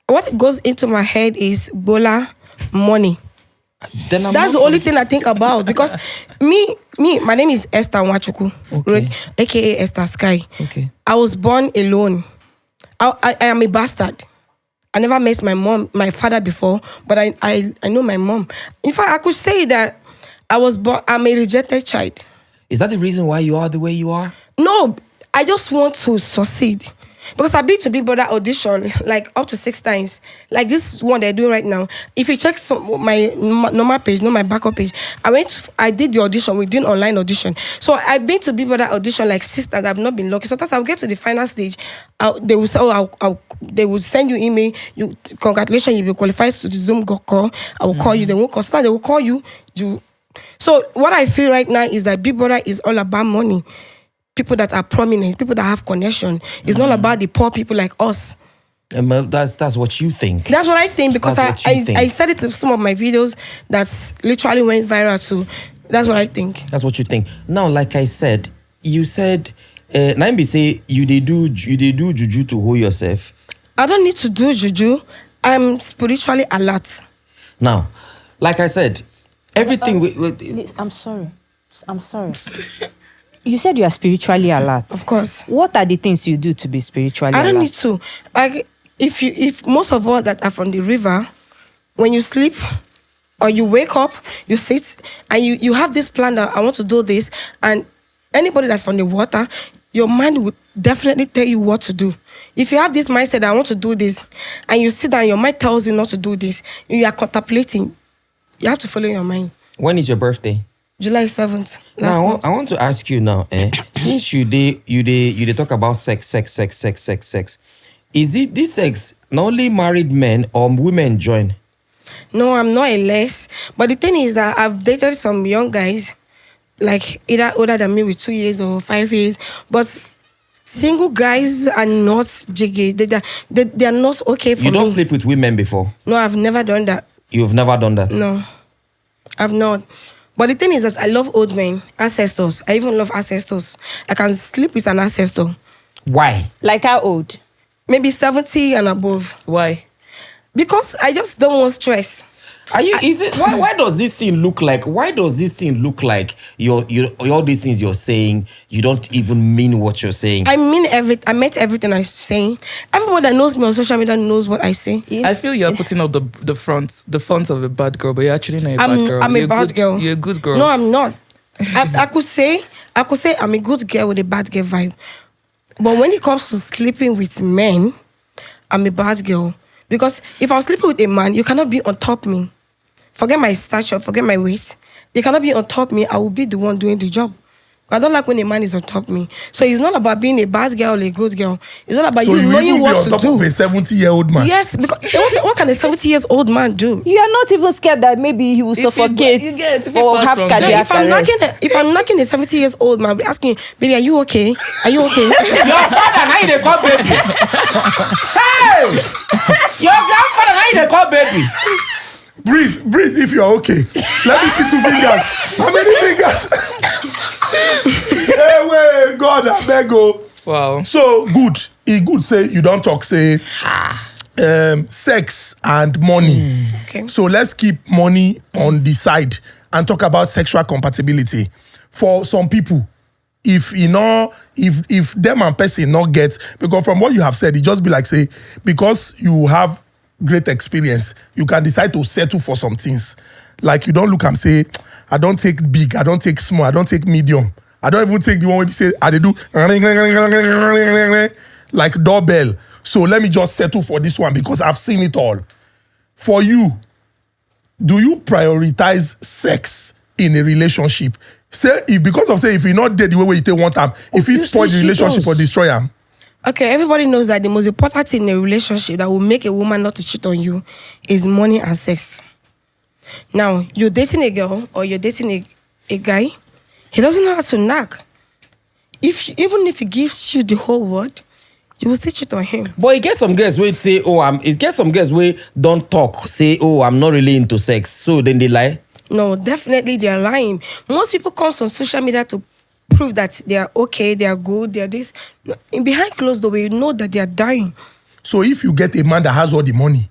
What goes into my head is bola, money. Then I'm That's not the only thing I think about because my name is Esther Nwachukwu, Okay. aka Esther Sky. Okay. I was born alone. I am a bastard. I never met my father before, but I know my mom. In fact, I could say that I'm a rejected child. Is that the reason why you are the way you are? No, I just want to succeed. Because I've been to Big Brother audition like up to 6 times. Like this one they're doing right now. If you check my normal page, not my backup page, I did the audition. We did online audition. So I've been to Big Brother audition like 6 times. I've not been lucky. Sometimes I'll get to the final stage. They will say, they will send you email. Congratulations, you've been qualified to the Zoom call. I will call you. They won't call. Sometimes they will call you. So what I feel right now is that Big Brother is all about money. People that are prominent, people that have connection. It's not about the poor people like us. That's what you think. That's what I think because That's what you think. I said it to some of my videos that literally went viral too. That's what I think. That's what you think. Now, like I said, you said, Naimbi say you they do juju to hold yourself. I don't need to do juju. I'm spiritually alert. Now, like I said, everything. I'm sorry. You said you are spiritually alert. Of course. What are the things you do to be spiritually alert? I don't need to. Like if most of us that are from the river, when you sleep or you wake up, you sit and you have this plan that I want to do this, and anybody that's from the water, your mind would definitely tell you what to do. If you have this mindset that I want to do this, and you sit down, your mind tells you not to do this, you are contemplating. You have to follow your mind. When is your birthday? July 7th. Now I want to ask you now, since you talk about sex. Is it this sex not only married men or women join? No, I'm not a less. But the thing is that I've dated some young guys, like either older than me with 2 years or 5 years. But single guys are not jiggy. They are not okay for me. You don't sleep with women before? No, I've never done that. You've never done that? No, I've not. But the thing is that I love old men, ancestors. I even love ancestors. I can sleep with an ancestor. Why? Like how old? Maybe 70 and above. Why? Because I just don't want stress. Why does this thing look like? Why does this thing look like all these things you're saying, you don't even mean what you're saying? I mean everything. I meant everything I'm saying. Everyone that knows me on social media knows what I say. I feel you're putting up the front of a bad girl, but you're actually not a bad girl. I'm a bad girl. You're a good girl. No, I'm not. I could say I'm a good girl with a bad girl vibe. But when it comes to sleeping with men, I'm a bad girl. Because if I'm sleeping with a man, you cannot be on top me. Forget my stature, forget my weight. You cannot be on top me. I will be the one doing the job. I don't like when a man is on top me. So it's not about being a bad girl or a good girl. It's not about you knowing what to do. So you will be on top of a 70-year-old man? Yes, because what can a 70-year-old man do? You are not even scared that maybe he will suffocate or have cardiac arrest. If I'm knocking a 70-year-old man, I'll be asking, baby, are you okay? Are you okay? Your father now they call baby. Hey! Your grandfather now they call baby. Breathe if you're okay. Let me see 2 fingers. How many fingers? Hey, wait, God, I beg you. Wow. So good. It good say you don't talk say sex and money. Okay. So let's keep money on the side and talk about sexual compatibility. For some people, if them and person not get, because from what you have said, it just be like say, because you have great experience, you can decide to settle for some things. Like you don't look and say, I don't take big, I don't take small, I don't take medium. I don't even take the one where you say, I do like doorbell. So let me just settle for this one because I've seen it all. For you, do you prioritize sex in a relationship? Say if you're not dead the way you take one time, if it spoil the relationship or destroy them. Okay, everybody knows that the most important thing in a relationship that will make a woman not to cheat on you is money and sex. Now, you're dating a girl or you're dating a guy, he doesn't know how to knock. Even if he gives you the whole world, you will still cheat on him. But it gets some girls where say, it gets some girls where don't talk, say, I'm not really into sex. So then they lie. No, definitely they are lying. Most people come on social media to prove that they are okay, they are good, they are this. No, behind closed door, you know that they are dying. So if you get a man that has all the money,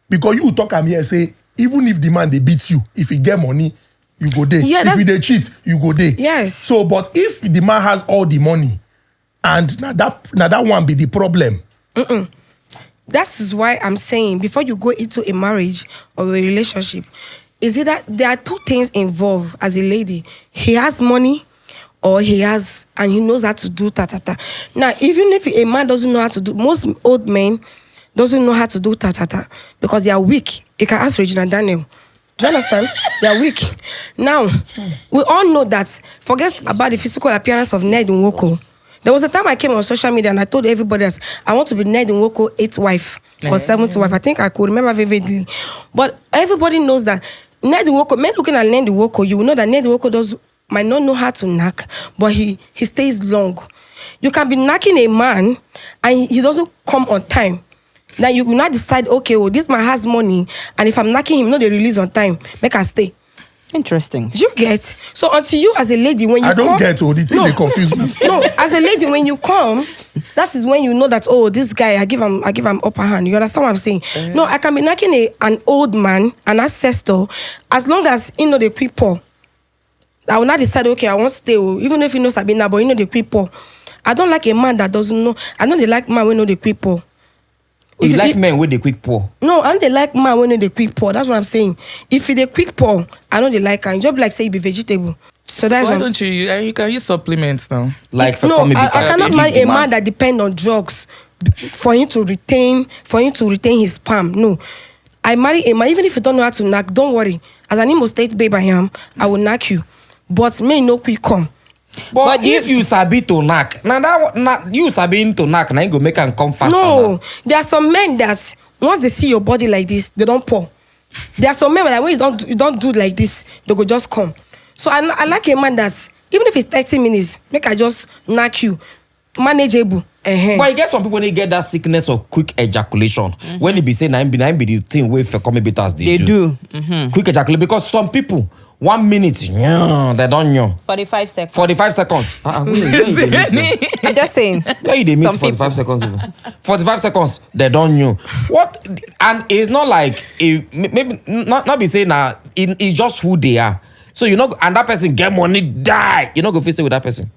because you talk and here say, even if the man they beat you, if he get money, you go there. Yeah, if they cheat, you go there. Yes. So, but if the man has all the money, and now that one be the problem. That is why I'm saying before you go into a marriage or a relationship, is it that there are two things involved as a lady. He has money or he has, and he knows how to do ta-ta-ta. Now, even if a man doesn't know how to do, most old men doesn't know how to do ta-ta-ta because they are weak. You can ask Regina Daniel. Do you understand? They are weak. Now, we all know that, forget about the physical appearance of Nedu Cole. There was a time I came on social media and I told everybody else, I want to be Nedu Cole 8th wife or 7th wife. I think I could remember vividly. But everybody knows that Nedu Cole, men looking at Nedu Cole, you will know that Nedu Cole might not know how to knock, but he stays long. You can be knocking a man and he doesn't come on time. Now you will not decide, okay, well, this man has money, and if I'm knocking him, they release on time, make her stay. Interesting. You get? So until you as a lady, when you I don't get the thing they confuse me. No, as a lady, when you come, that is when you know that, oh, this guy, I give him upper hand. You understand what I'm saying? No, I can be knocking an old man, an ancestor, as long as they quick pour. I will not decide, okay, I won't stay, even if he knows Sabina, but they quick pour. I don't like a man that doesn't know. I know they like man when they quick pour. You like men with the quick pour? No, and they like man when they quick pour. That's what I'm saying. If they quick pour, I know they like her. Just like say you be vegetable. So that's why don't you can use supplements now? Like for no, I cannot marry a man that depend on drugs for him to retain his sperm. No, I marry a man even if you don't know how to knock. Don't worry. As an Imo State babe I am, I will knock you. But may no quick come. But if you sabi to knock, now you sabi to knock, now you go make them come faster. No, there are some men that once they see your body like this, they don't pour. There are some men that when you don't do like this, they go just come. So I like a man that even if it's 30 minutes, make I just knock you, manageable. But you get some people when they get that sickness of quick ejaculation. When they be saying I be the thing where for coming bitters they do. Quick ejaculation because some people 1 minute, they don't know. 45 seconds. 45 seconds. I'm just saying. Where they meet 45 seconds? 45 seconds, they don't know. What? And it's not like, maybe not be saying that it's just who they are. So you know, and that person get money, die. You're not going to face it with that person.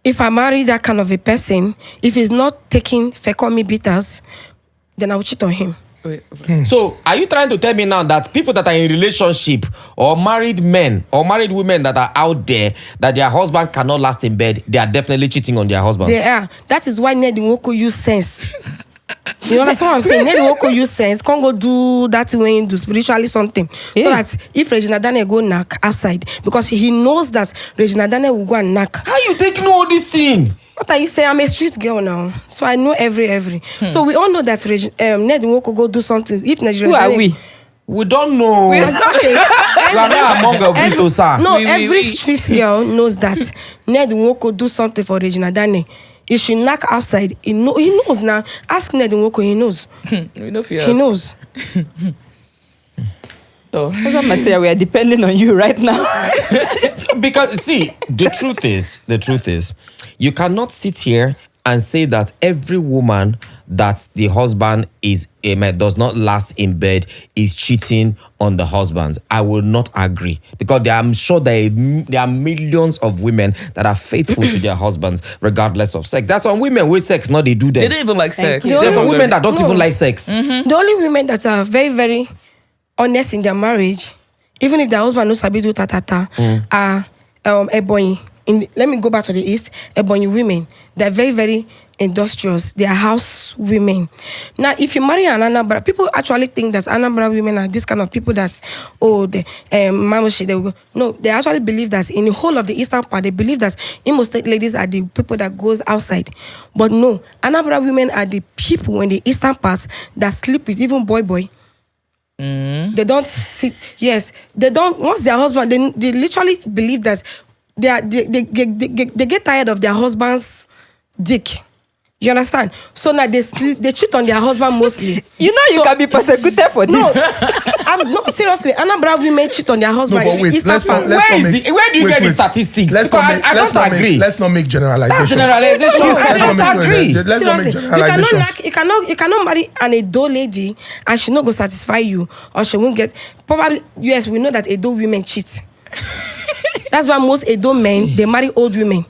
If I marry that kind of a person, if he's not taking Fekomi bitters, then I will cheat on him. So, are you trying to tell me now that people that are in relationship or married men or married women that are out there that their husband cannot last in bed, they are definitely cheating on their husbands? They are. That is why Nedu Cole use sense. You understand what I'm saying? Nedu Cole use sense. Can't go do that way and do spiritually something. Yeah. So that if Regina Daniel go knock outside, because he knows that Regina Daniel will go and knock. How you take know all this thing? What are you saying? I'm a street girl now, so I know every. So we all know that Nedu Cole go do something. If Nigerian, who are we? We don't know. Okay. We are not among the sir. No, every street girl knows that Nedu Cole do something for Regina Daniel. If she knock outside, he knows now. Ask Nedu Cole, he knows. We know he knows. That's material. We are depending on you right now. Because see, the truth is, you cannot sit here and say that every woman that the husband does not last in bed is cheating on the husbands. I will not agree, because I'm sure there are millions of women that are faithful to their husbands regardless of sex. There's some women with sex, no, they do them. They don't even like sex. There's some women that don't even like sex. The only women that are very, very honest in their marriage, even if their husband knows sabi do ta-ta-ta, are Ebonyi. Let me go back to the east. Ebonyi women, they're very, very industrious. They are house women. Now, if you marry an Anambra, people actually think that Anambra women are this kind of people that, mamushi, they will go. No, they actually believe that in the whole of the eastern part, they believe that Imo State ladies are the people that goes outside. But no, Anambra women are the people in the eastern part that sleep with even boy. They don't sit. Yes, they don't. Once their husband, they literally believe that they get tired of their husband's dick. You understand? So now they cheat on their husband mostly. You know you can be persecuted for this. No, No, seriously, Anambra women cheat on their husband. No, but wait, It's let's not not, fast. let's Where not is make, it? Where do you wait, get the wait. statistics? Let's Because not make, I let's don't not make- agree. Let's not make generalizations. That's generalization. I Let's not don't make agree. Let's not make Seriously, generalizations. you cannot marry an Edo lady and she not go satisfy you, or she won't get. Probably, yes, we know that Edo women cheat. That's why most Edo men they marry old women.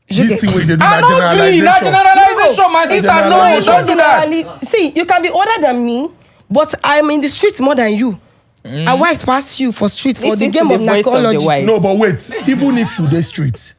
This thing we dey do I na don't agree. Not generalization, my sister. No, Generalization. don't do that. Generally, see, you can be older than me, but I'm in the streets more than you. I wise pass you for street for the Listen game to of the voice of the narcology. wife. No, but wait. Even if you dey street,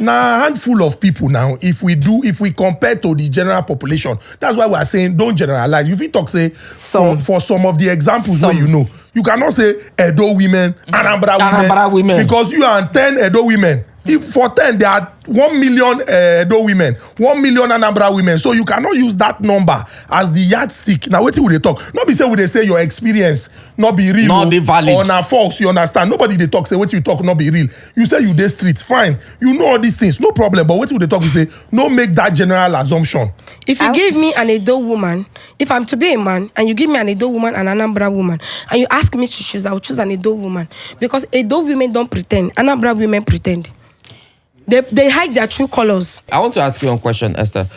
now a handful of people now. If we compare to the general population, that's why we are saying don't generalize. You fit talk say for some of the examples where you know, you cannot say Edo women, Anambra women, because you are 10 Edo women. If for 10 there are 1 million Edo women, 1 million Anambra women, so you cannot use that number as the yardstick. Now wetin we dey talk? Not be say we dey say your experience not be real, Not be valid. or na false. You understand? Nobody dey talk say wetin you talk not be real. You say you dey street, fine. You know all these things, no problem. But wetin we dey talk we say no make that general assumption. If you give me an Edo woman, if I'm to be a man, and you give me an Edo woman and an Anambra woman, and you ask me to choose, I will choose an Edo woman. Because Edo women don't pretend, Anambra women pretend. They hide their true colors. I want to ask you one question, Esther.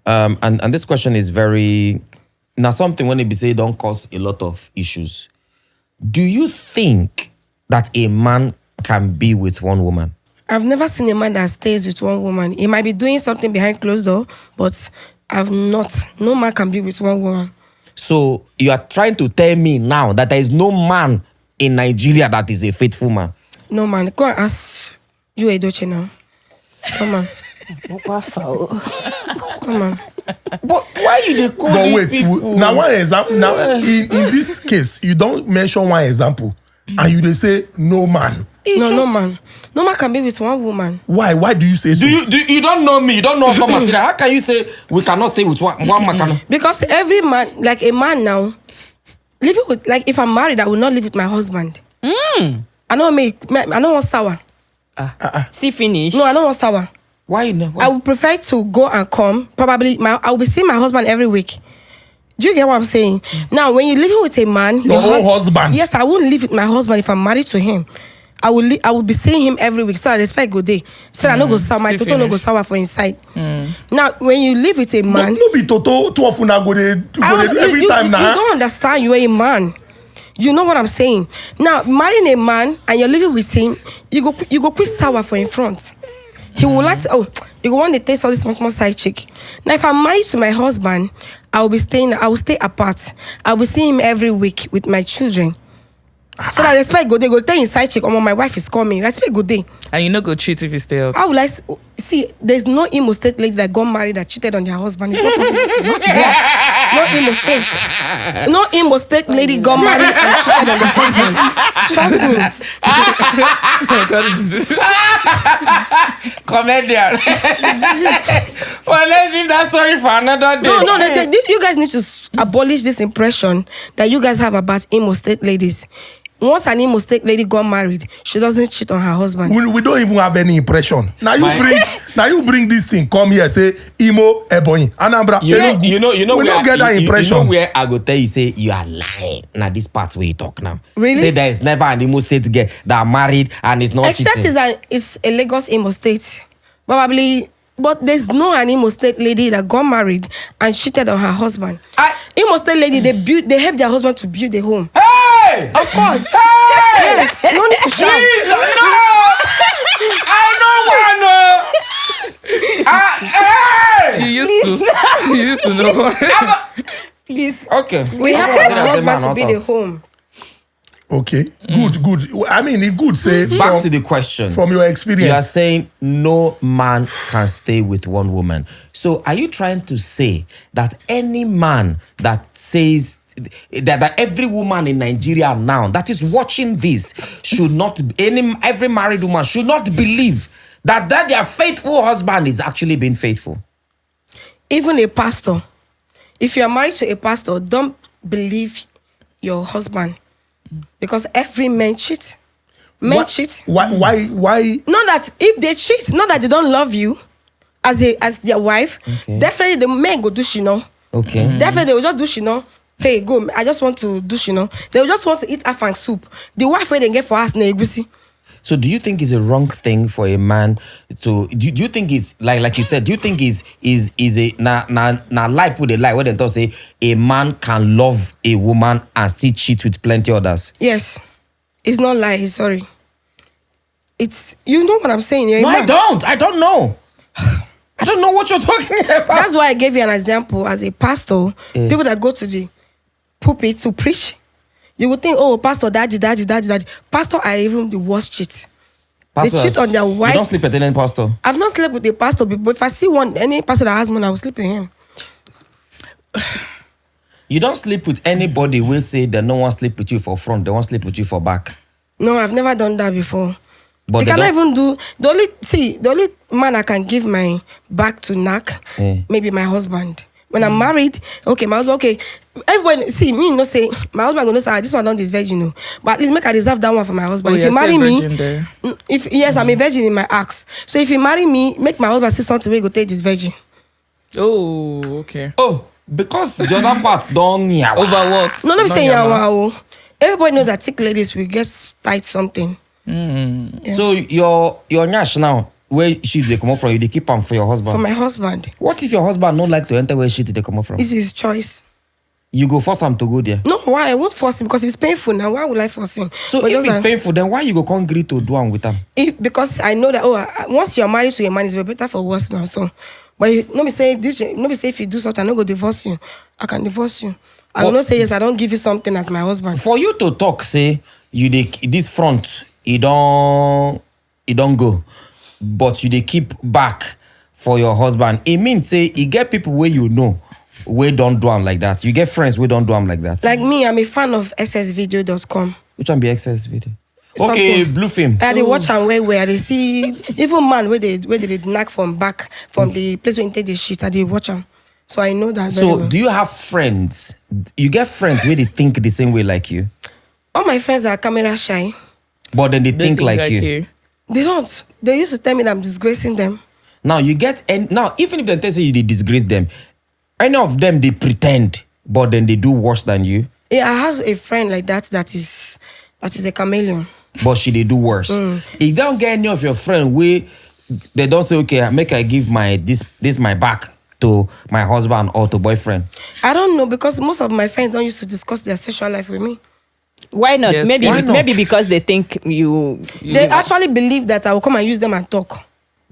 And this question is very now something when it be say don't cause a lot of issues. Do you think that a man can be with one woman? I've never seen a man that stays with one woman. He might be doing something behind closed door, but I've not. No man can be with one woman. So you are trying to tell me now that there is no man in Nigeria that is a faithful man? No man. Go and ask you Edoche now. Come on. Come on. But why you dey call But these wait, people? now one example. Now in this case, you don't mention one example, and you dey say no man. No man. No man can be with one woman. Why? Why do you say so? You don't know me? You don't know husband material. How can you say we cannot stay with one man? Because every man, like a man now, living with, like if I'm married, I will not live with my husband. I don't want sour. See finish. No, I don't want sour. Why no? I would prefer to go and come. Probably, I will be seeing my husband every week. Do you get what I'm saying? Now, when you're living with a man, Your own husband. Yes, I won't live with my husband if I'm married to him. I will be seeing him every week. So I respect good day. So I no go sour. My toto no go sour for inside. Now, when you live with a man, no be toto too often I go dey do every time now. You don't understand. You're a man. You know what I'm saying? Now, marrying a man and you're living with him, you go quick sour for in front. He will like to, you go want to taste all this small side chick. Now, if I'm married to my husband, I will stay apart. I will see him every week with my children. So that respect go, they go tell him side chick, my wife is coming. Respect go day. And you no go cheat if you stay out. I would like see. There's no Imo State lady that got married that cheated on their husband. It's not possible. Not there. No Imo State. No Imo State lady got married and cheated on their husband. Trust me. Comedian. Well, let's leave that story for another day. No. You guys need to abolish this impression that you guys have about Imo State ladies. Once an Imo State lady got married, she doesn't cheat on her husband. We don't even have any impression. Now you bring this thing, come here, say Imo Ebonyi, Anambra. You know we where, don't get that impression. You know where I go tell you, say you are lying. Now this part where you talk now. Really? Say there is never an Imo State girl that are married and is not Except cheating. it's a Lagos Imo State. Probably, but there's no an Imo State lady that got married and cheated on her husband. Imo State lady, they help their husband to build a home. Hey! Of course. Hey! Yes. No need to shout. Jesus, no! I know one. Hey! You used to know. Please. Okay. We have our husband to build a home. Okay, good. I mean, it's good. Say Back to the question. from your experience. You are saying no man can stay with one woman. So are you trying to say that any man that says that every woman in Nigeria now that is watching this should not, every married woman should not believe that their faithful husband is actually being faithful? Even a pastor, if you are married to a pastor, don't believe your husband. Because every man cheat. Men cheat. Why? Not that if they cheat, not that they don't love you as their wife. Okay. Definitely the men go do shino. Okay. Definitely they will just do shino hey, go, I just want to do, they will just want to eat afang soup. The wife where they get for us, na egusi. So do you think it's a wrong thing for a man to do you think it's like you said, do you think is a na lie put a lie when they talk say a man can love a woman and still cheat with plenty others? Yes. It's not lie, sorry. It's, you know what I'm saying? No, I don't know. I don't know what you're talking about. That's why I gave you an example as a pastor. People that go to the pulpit to preach, you would think, oh, pastor, daddy. Pastor are even the worst cheat. Pastor, they cheat on their wives. You don't sleep with any pastor? I've not slept with a pastor before. If I see any pastor that has money, I will sleep with him. You don't sleep with anybody will say that no one sleep with you for front, they won't sleep with you for back. No, I've never done that before. But they cannot even do the only man I can give my back to knack, maybe my husband. When I'm married, okay, my husband, okay. Everybody see me, say my husband gonna say this one done this virgin, no. But at least make I reserve that one for my husband. If you marry me, I'm a virgin in my acts. So if you marry me, make my husband say something where go take this virgin. Oh, okay. Oh, because the other part don't overworked. No, let me say yawa. Everybody knows that thick ladies will get tight something. Yeah. So your nyash now, where shit they come up from, you they keep them for your husband? For my husband. What if your husband don't like to enter where shit they come up from? It's his choice. You go force him to go there? No, why? I won't force him because it's painful now. Why would I force him? So if it's painful, then why you go can't agree to do one with him? Because I know that once you're married to a man, it's better for worse now. So, but let me say this. Let me say if you do something, I'm not go divorce you. I can divorce you. I will not say yes. I don't give you something as my husband. For you to talk, say you this front, it don't go, but you they keep back for your husband. It means say you get people where you know we don't do them like that. You get friends we don't do them like that. Like me, I'm a fan of ssvideo.com. Which one be excess video? Something. Okay, blue film. They watch and where they see even man where they knock from back from the place where they take the shit and they watch them. So I know that. So do you have friends? You get friends where they think the same way like you? All my friends are camera shy. But then they think like you. They don't. They used to tell me that I'm disgracing them. Now you get now even if they tell you they disgrace them, any of them they pretend, but then they do worse than you. Yeah, I have a friend like that is a chameleon. But they do worse. If they don't get any of your friend where they don't say, okay, make I give my this my back to my husband or to boyfriend. I don't know because most of my friends don't used to discuss their sexual life with me. Why not? Yes, maybe because they think you They actually believe that I will come and use them and talk.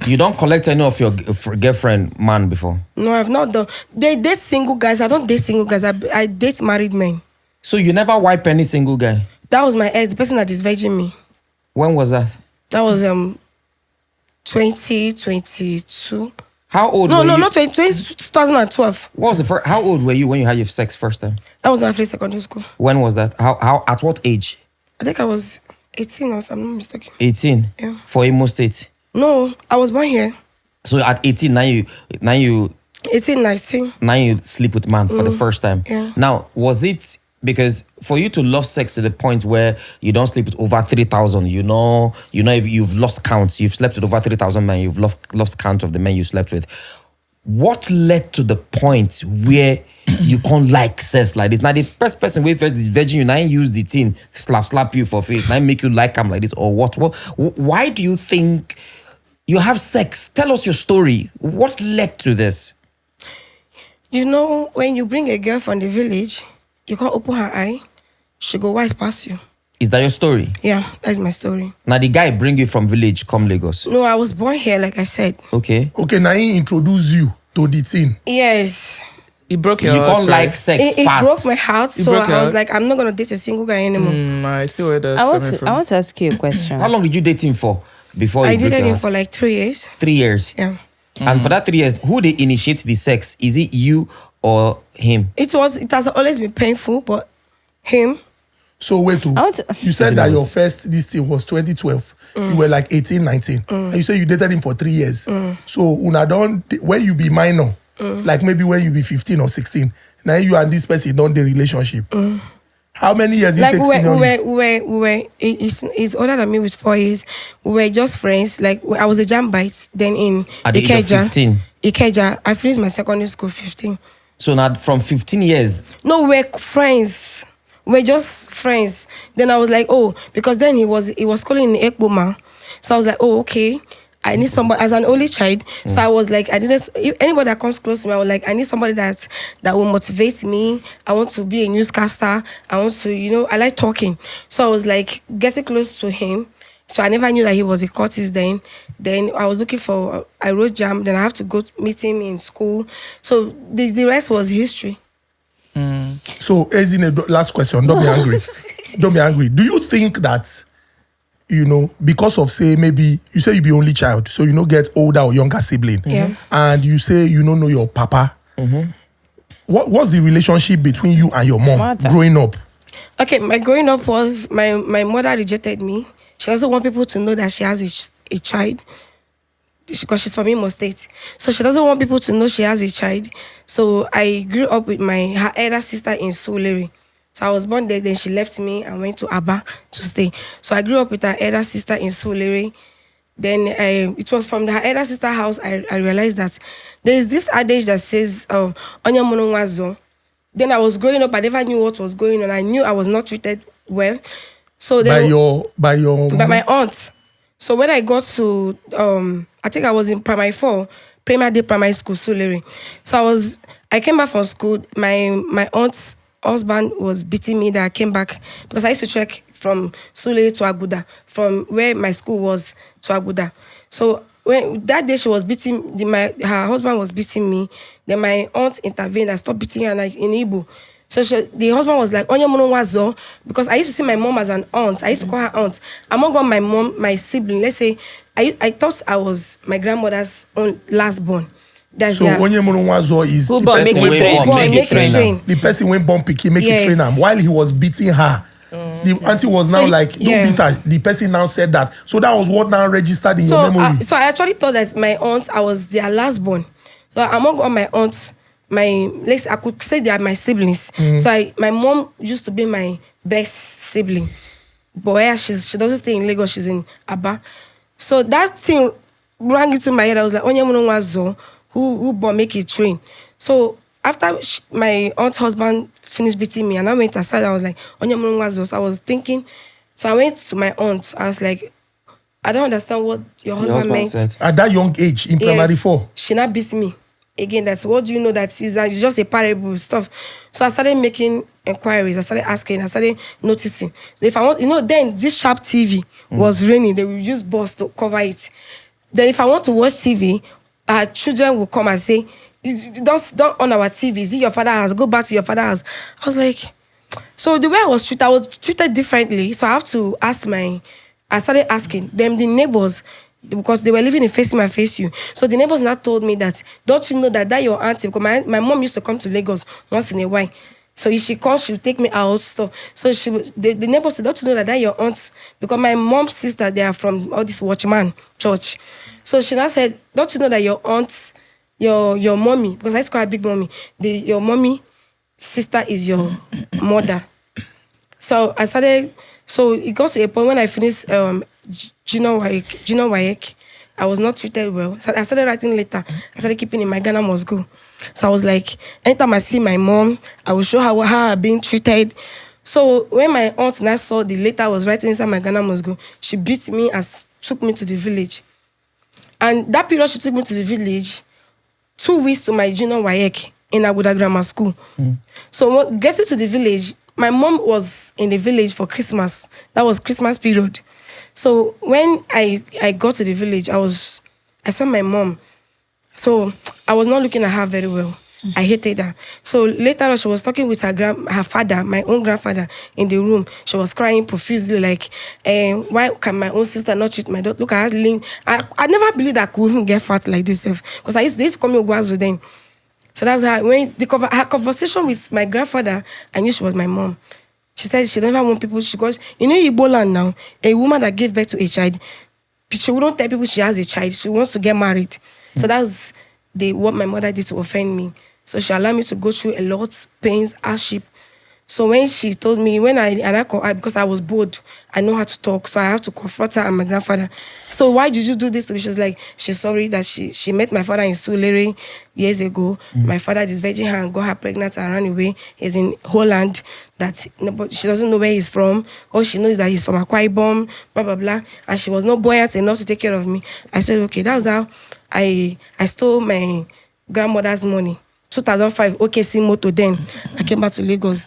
You don't collect any of your girlfriend man before? No, I've not done. They date single guys. I don't date single guys. I date married men. So you never wipe any single guy? That was my ex, the person that is virgin me. When was that? That was 2022. How old No, were you? not 2012. What was the first? How old were you when you had your sex first time? That was after secondary school. When was that? How at what age? I think I was 18, if I'm not mistaken. 18. Yeah. For Imo State. No, I was born here. So at 18, now you 18, 19. now you sleep with man for the first time. Yeah. Now, was it because for you to love sex to the point where you don't sleep with over 3,000, you know if you've lost count, you've slept with over 3,000 men, you've lost count of the men you slept with. What led to the point where you can't like sex like this? Now the first person who first is virgin, you now use the thing, slap you for face, now make you like him like this or what? Why do you think you have sex? Tell us your story. What led to this? You know, when you bring a girl from the village, you can't open her eye, she go wise past you. Is that your story? Yeah, that's my story. Now the guy bring you from village, come Lagos. No, I was born here, like I said. Okay. Okay, now he introduce you to the thing. Yes. He broke your You heart, can't right? like sex It pass. broke my heart, so broke your I was heart? like, I'm not going to date a single guy anymore. I see where that's I coming from. want to ask you a question. How long did you date him for before I you broke dated your him heart? for like 3 years. 3 years. Yeah. And for that 3 years, who they initiate the sex? Is it you or him? It has always been painful, but him. So wait, I want to- you said that your first this thing was 2012. You were like 18, 19. And you said you dated him for 3 years. So when you be minor, like maybe when you be 15 or 16, now you and this person don't the relationship. How many years Like it takes he's older than me with 4 years. We were just friends. Like I was a jam bite. Then in At the age of 15. Ikeja, I finished my secondary school 15. So now from 15 years. No, we're friends. We're just friends. Then I was like, oh, because then he was calling in Ekboma. So I was like, oh, okay. I need somebody as an only child. So I was like, if anybody that comes close to me, I was like, I need somebody that will motivate me. I want to be a newscaster. I want to, I like talking. So I was like getting close to him. So I never knew that he was a courtist then. Then I was looking for, I wrote jam. Then I have to go meet him in school. So the rest was history. So, Ezinne, last question. Don't be angry. Don't be angry. Do you think that, because of, say, maybe you say you be only child, so you don't get older or younger sibling, and you say you don't know your papa, what's the relationship between you and your mom growing up? Okay, my growing up was, my mother rejected me. She doesn't want people to know that she has a child. Because she's from Imo State. So she doesn't want people to know she has a child. So I grew up with her elder sister in Surulere. So I was born there, then she left me and went to Aba to stay. So I grew up with her elder sister in Surulere. Then it was from her elder sister house I realized that there is this adage that says, Onya mono wazo. Then I was growing up, I never knew what was going on. I knew I was not treated well. So by my aunt. So when I got to, I think I was in primary 4, primary school, Surulere. So I came back from school. My aunt's husband was beating me that I came back because I used to trek from Surulere to Aguda, from where my school was to Aguda. So when that day she was beating, her husband was beating me. Then my aunt intervened. I stopped beating her in Igbo. So the husband was like, Onya mono wazo, because I used to see my mom as an aunt. I used to call her aunt. Among all my mom, my sibling, let's say, I thought I was my grandmother's own last born. So Onya mono wazo is Who the born, person make it train. The person went born picky, make it train him. While he was beating her, the auntie was now don't beat her. The person now said that. So that was what now registered in your memory. So I actually thought that my aunt, I was their last born. So among all my aunts, I could say they are my siblings. So my mom used to be my best sibling. But she doesn't stay in Lagos, she's in Aba. So that thing rang into my head. I was like, Onya mono wazo, who born make it train. So after my aunt's husband finished beating me and I went aside, I was like, Onya mono wazo. So I was thinking, so I went to my aunt. I was like, I don't understand what your husband meant. Said. At that young age, in primary 4. She not beat me. Again, that's what do you know that is just a parable stuff. So I started making inquiries. I started asking. I started noticing. So if I want, then this sharp TV was raining. They would use bus to cover it. Then if I want to watch TV, our children will come and say, "Don't on our TV. Is it your father's house? Go back to your father's house." I was like, so the way I was treated differently. So I have to ask I started asking them, the neighbors. Because they were living in Face Me and Face You. So the neighbors now told me that, don't you know that your auntie, because my mom used to come to Lagos once in a while. So if she comes, she'll take me out, stuff. So the neighbors said, don't you know that your aunt, because my mom's sister, they are from all this Watchman church. So she now said, don't you know that your aunt, your mommy, because I used to call her big mommy, your mommy sister is your mother. So I started, so it got to a point when I finished Junior Wayek, I was not treated well. So I started writing letter. I started keeping in my Ghana must go. So I was like, anytime I see my mom, I will show her how I'm being treated. So when my aunt and I saw the letter I was writing inside my Ghana must go, she beat me and took me to the village. And that period she took me to the village, 2 weeks to my Junior Wayek in Aguda Grammar School. So getting to the village, my mom was in the village for Christmas. That was Christmas period. So when I got to the village, I saw my mom. So I was not looking at her very well. I hated her. So later on, she was talking with her father, my own grandfather, in the room. She was crying profusely, like, why can my own sister not treat my daughter? Look at her lean. I never believed I could even get fat like this. Because they used to call me Ogwazu then. So that's how, when her conversation with my grandfather, I knew she was my mom. She said she never want people, because, Igbo land now, a woman that gave birth to a child, she wouldn't tell people she has a child. She wants to get married. So that was what my mother did to offend me. So she allowed me to go through a lot, pains, hardship. So when she told me, because I was bored, I know how to talk, so I have to confront her and my grandfather. So why did you do this to me? She was like, she's sorry that she met my father in Sulere years ago. My father is virgin her and got her pregnant and ran away. He's in Holland. But she doesn't know where he's from. All she knows is that he's from Akwa Ibom, blah, blah, blah. And she was not buoyant enough to take care of me. I said, okay, that was how I stole my grandmother's money. 2005, OKC moto then. I came back to Lagos.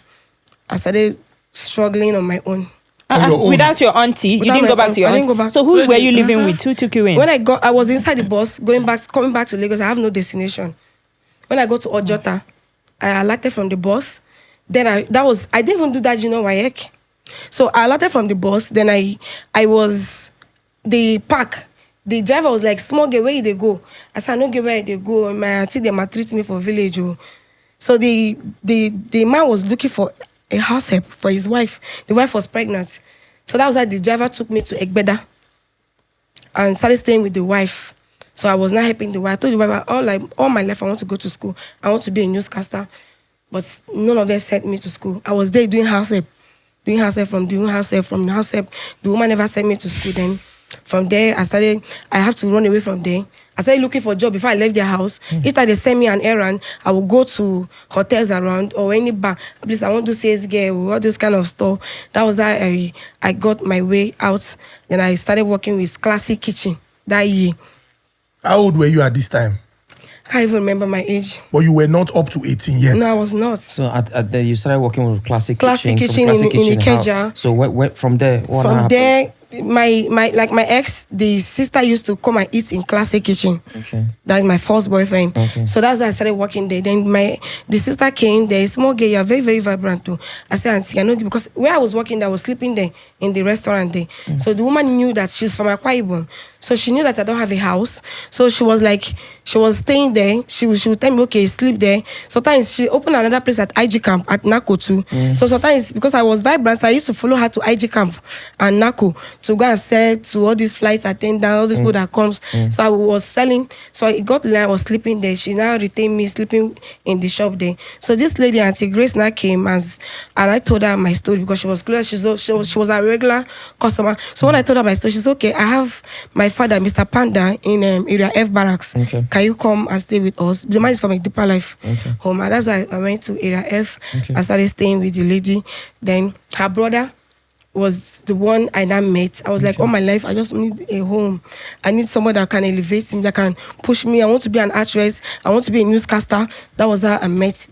I started struggling on my own. Without your auntie, you didn't go back to your auntie. I didn't go back. So who were you living with? Who took you in? When I was inside the bus, coming back to Lagos. I have no destination. When I go to Ojota, I alerted from the bus. Then I didn't even do that, Wayek. So I alerted from the bus. Then I was the park. The driver was like, small girl, where they go? I said, I don't get where they go. My auntie, they maltreat me for village. Oh. So the man was looking for a house help for his wife. The wife was pregnant. So that was why the driver took me to Egbeda and started staying with the wife. So I was not helping the wife. I told the wife, all my life I want to go to school. I want to be a newscaster. But none of them sent me to school. I was there doing house help. The woman never sent me to school then. From there, I have to run away from there. I started looking for a job before I left their house. Each time they send me an errand, I will go to hotels around or any bar. Please, I want to sales girl or all this kind of stuff. That was how I got my way out. Then I started working with Classic Kitchen that year. How old were you at this time? I can't even remember my age. But you were not up to 18 yet. No, I was not. So you started working with Classic Kitchen in Ikeja. So from there, what from happened? there, my ex, the sister used to come and eat in Classic Kitchen. Okay. That's my first boyfriend. Okay. So that's why I started working there. Then the sister came there, small girl, you're very, very vibrant too. I said, Auntie, I know, because where I was working there, I was sleeping there in the restaurant there. So the woman knew that she's from Akwa Ibom. So she knew that I don't have a house. So she was staying there. She would tell me, okay, sleep there. Sometimes she opened another place at IG Camp at Nako too. So sometimes, because I was vibrant, so I used to follow her to IG Camp and Nako to go and sell to all these flight attendants, all these people that comes. So I was selling. So it got I was sleeping there. She now retained me sleeping in the shop there. So this lady, Auntie Grace, now came and I told her my story because she was clear. She was a regular customer. So when I told her my story, she said, okay, I have my father, Mr. Panda, in Area F Barracks. Okay. Can you come and stay with us? The man is from a deeper life home. And that's why I went to Area F. Okay. I started staying with the lady. Then her brother was the one I now met. I was like, all my life, I just need a home. I need someone that can elevate me, that can push me. I want to be an actress. I want to be a newscaster. That was how I met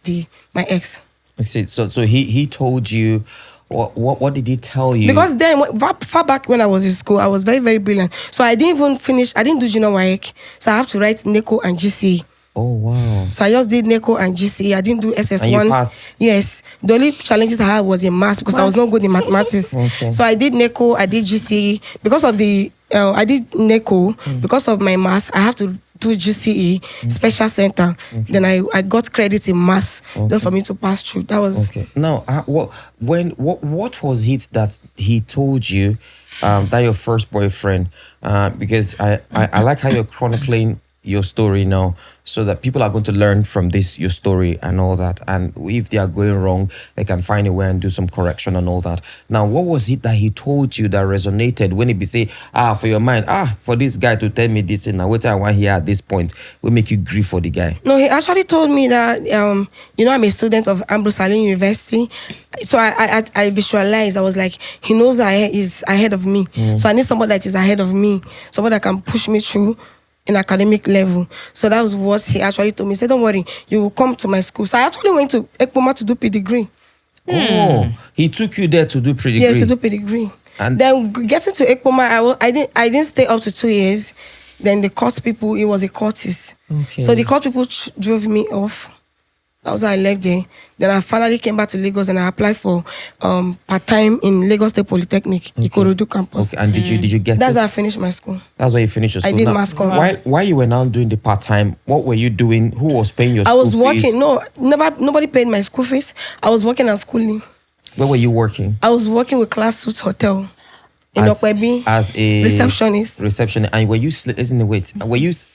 my ex. Okay, so he told you, what did he tell you? Because then, far back when I was in school, I was very, very brilliant. So I didn't even finish, I didn't do junior WAEC. So I have to write NECO and GCE. Oh, wow. So I just did NECO and GCE. I didn't do SS1. And you passed? Yes. The only challenges I had was in maths because I was not good in mathematics. Okay. So I did NECO, I did GCE. Because of I did NECO, because of my maths, I have to do GCE, special center. Okay. Then I got credit in maths just for me to pass through. That was... Okay. Now, what was it that he told you that your first boyfriend, because I like how you're chronicling your story now, so that people are going to learn from your story and all that, and if they are going wrong, they can find a way and do some correction and all that. Now, what was it that he told you that resonated when he be say, for your mind, for this guy to tell me this, and now what I want here at this point will make you grieve for the guy? No, he actually told me that I'm a student of Ambrose Allen University, so I visualized. I was like, he knows he's ahead of me, so I need somebody that is ahead of me, somebody that can push me through in academic level. So that was what he actually told me. He said, don't worry, you will come to my school. So I actually went to Ekpoma to do pedigree. Oh, he took you there to do pedigree? Yes, to do pedigree. And then getting to Ekpoma, I didn't stay up to 2 years. Then the court people, it was a courtist. Okay. So the court people drove me off. That was how I left there. Then I finally came back to Lagos and I applied for part-time in Lagos State Polytechnic, Ikorodu campus. Okay. And did you get That's it? how I finished my school. That's why you finished your school? I did now, mass comm. While you were now doing the part-time, what were you doing? Who was paying your school fees? I was working. No, nobody paid my school fees. I was working at schooling. Where were you working? I was working with Class Suits Hotel in Okwebi as a receptionist. And were you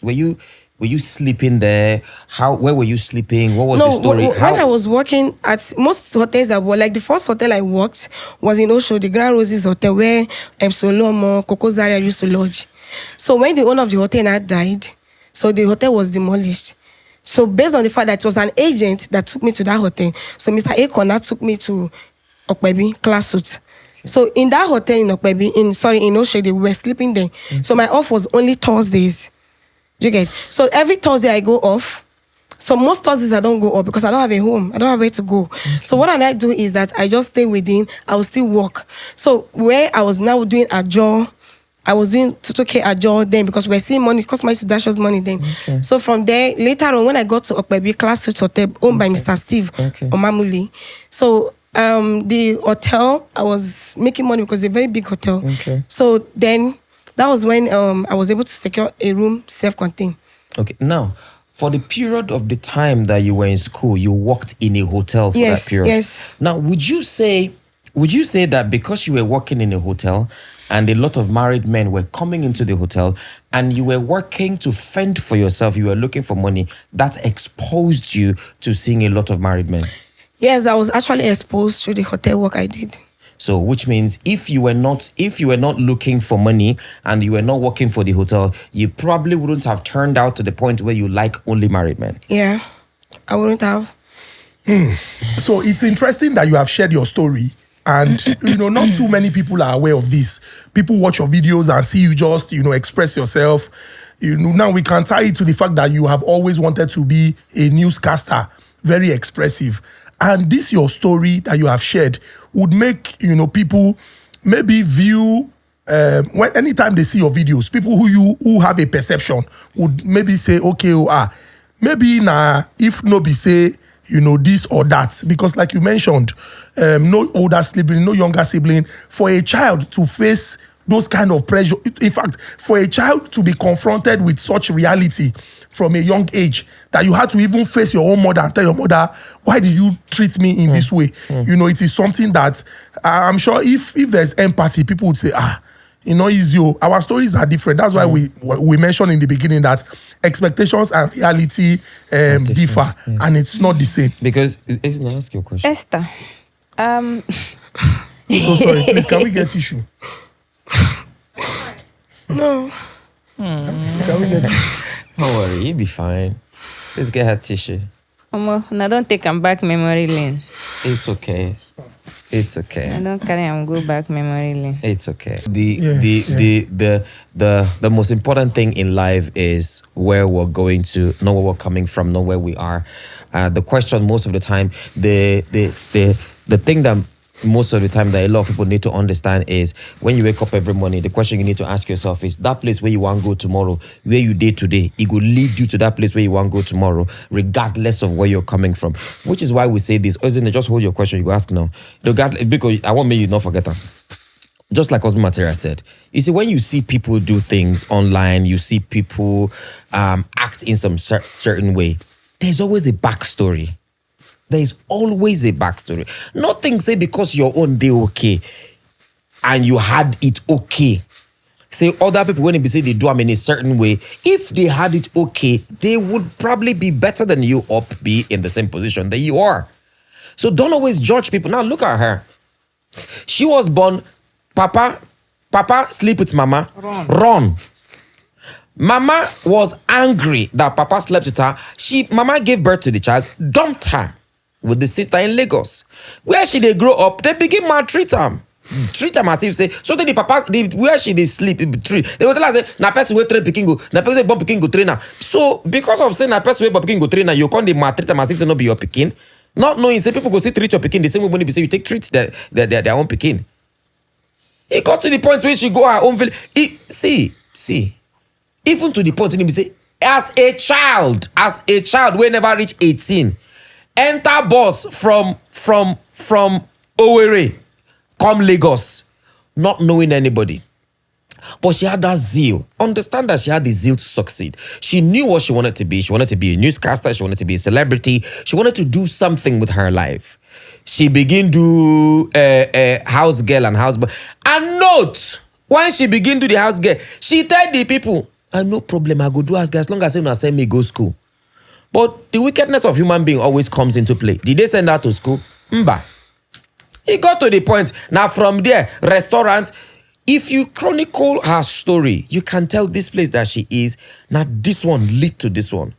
were you Were you sleeping there? Where were you sleeping? What was the story? When I was working at most hotels I worked, like the first hotel I worked was in Osho, the Grand Roses Hotel, where Solomo, Coco Zaria used to lodge. So when the owner of the hotel now died, so the hotel was demolished. So based on the fact that it was an agent that took me to that hotel, so Mr. Akon took me to Okpebi, class suit. So in that hotel in Okpebi, in Osho, we were sleeping there. So my off was only Thursdays. You get? So every Thursday I go off. So most Thursdays I don't go off because I don't have a home. I don't have where to go. So what I do is that I just stay within. I will still work. So where I was now doing a job, I was doing 2K a job then because we're seeing money, because my used to dash us money then. Okay. So from there, later on when I got to Okpebi Class Suite Hotel, owned by Mr. Steve Omamuli. So the hotel, I was making money because it's a very big hotel. Okay. So then that was when I was able to secure a room self-contained. Okay. Now, for the period of the time that you were in school, you worked in a hotel for that period. Yes. Now, would you say that because you were working in a hotel and a lot of married men were coming into the hotel and you were working to fend for yourself, you were looking for money, that exposed you to seeing a lot of married men? Yes, I was actually exposed to the hotel work I did. So, which means if you were not looking for money and you were not working for the hotel, you probably wouldn't have turned out to the point where you like only married men. Yeah, I wouldn't have. So it's interesting that you have shared your story, and not too many people are aware of this. People watch your videos and see you just express yourself. Now we can tie it to the fact that you have always wanted to be a newscaster, very expressive. And this your story that you have shared would make people maybe view when anytime they see your videos, people who have a perception would maybe say, okay, maybe if nobody say this or that, because like you mentioned, no older sibling, no younger sibling, for a child to face those kind of pressure, in fact, for a child to be confronted with such reality from a young age, that you had to even face your own mother and tell your mother, why did you treat me in this way? It is something that I'm sure if there's empathy, people would say, our stories are different. That's why we mentioned in the beginning that expectations and reality differ, and it's not the same. Because, Ezinne, ask your question. Esther, So sorry, please, can we get tissue? No. Can we get tissue? Don't worry, you'll be fine. Let's get her tissue. I don't take him back memory lane. It's okay. It's okay. I don't carry him go back memory lane. It's okay. The most important thing in life is where we're going to, not where we're coming from, not where we are. The question most of the time, the thing that most of the time that a lot of people need to understand is when you wake up every morning, the question you need to ask yourself is that place where you want to go tomorrow, where you did today, it will lead you to that place where you want to go tomorrow, regardless of where you're coming from. Which is why we say this. Ezinne, just hold your question. You go ask now. Because I want me you not forget that. Just like Osman Matera said, you see, when you see people do things online, you see people act in some certain way, there's always a backstory. There is always a backstory. Nothing say because your own day okay and you had it okay. Say other people when they say they do them in a certain way, if they had it okay, they would probably be better than you or be in the same position that you are. So don't always judge people. Now look at her. She was born, Papa sleep with Mama, run. Mama was angry that Papa slept with her. Mama gave birth to the child, dumped her with the sister in Lagos. Where she they grow up, they begin maltreat them. Treat them as if say, so then the papa, where she they sleep, they will tell her say, na person wey train pikin go, na person wey born pikin go train her. So because of saying na person wey born pikin go train her, you can't maltreat them as if say no be your pikin. Not knowing say people go see treat your pikin the same way when they say you take treat their own pikin. It got to the point where she go her own village. See, even to the point when he say, as a child, we never reach 18. Enter bus from Owerri, come Lagos, not knowing anybody. But she had that zeal. Understand that she had the zeal to succeed. She knew what she wanted to be. She wanted to be a newscaster. She wanted to be a celebrity. She wanted to do something with her life. She began to house girl and house boy. And note, when she began to the house girl, she tell the people, no problem, I go do as long as you send me go school. But the wickedness of human being always comes into play. Did they send her to school? Mba. It got to the point. Now from there, restaurant, if you chronicle her story, you can tell this place that she is. Now this one lead to this one.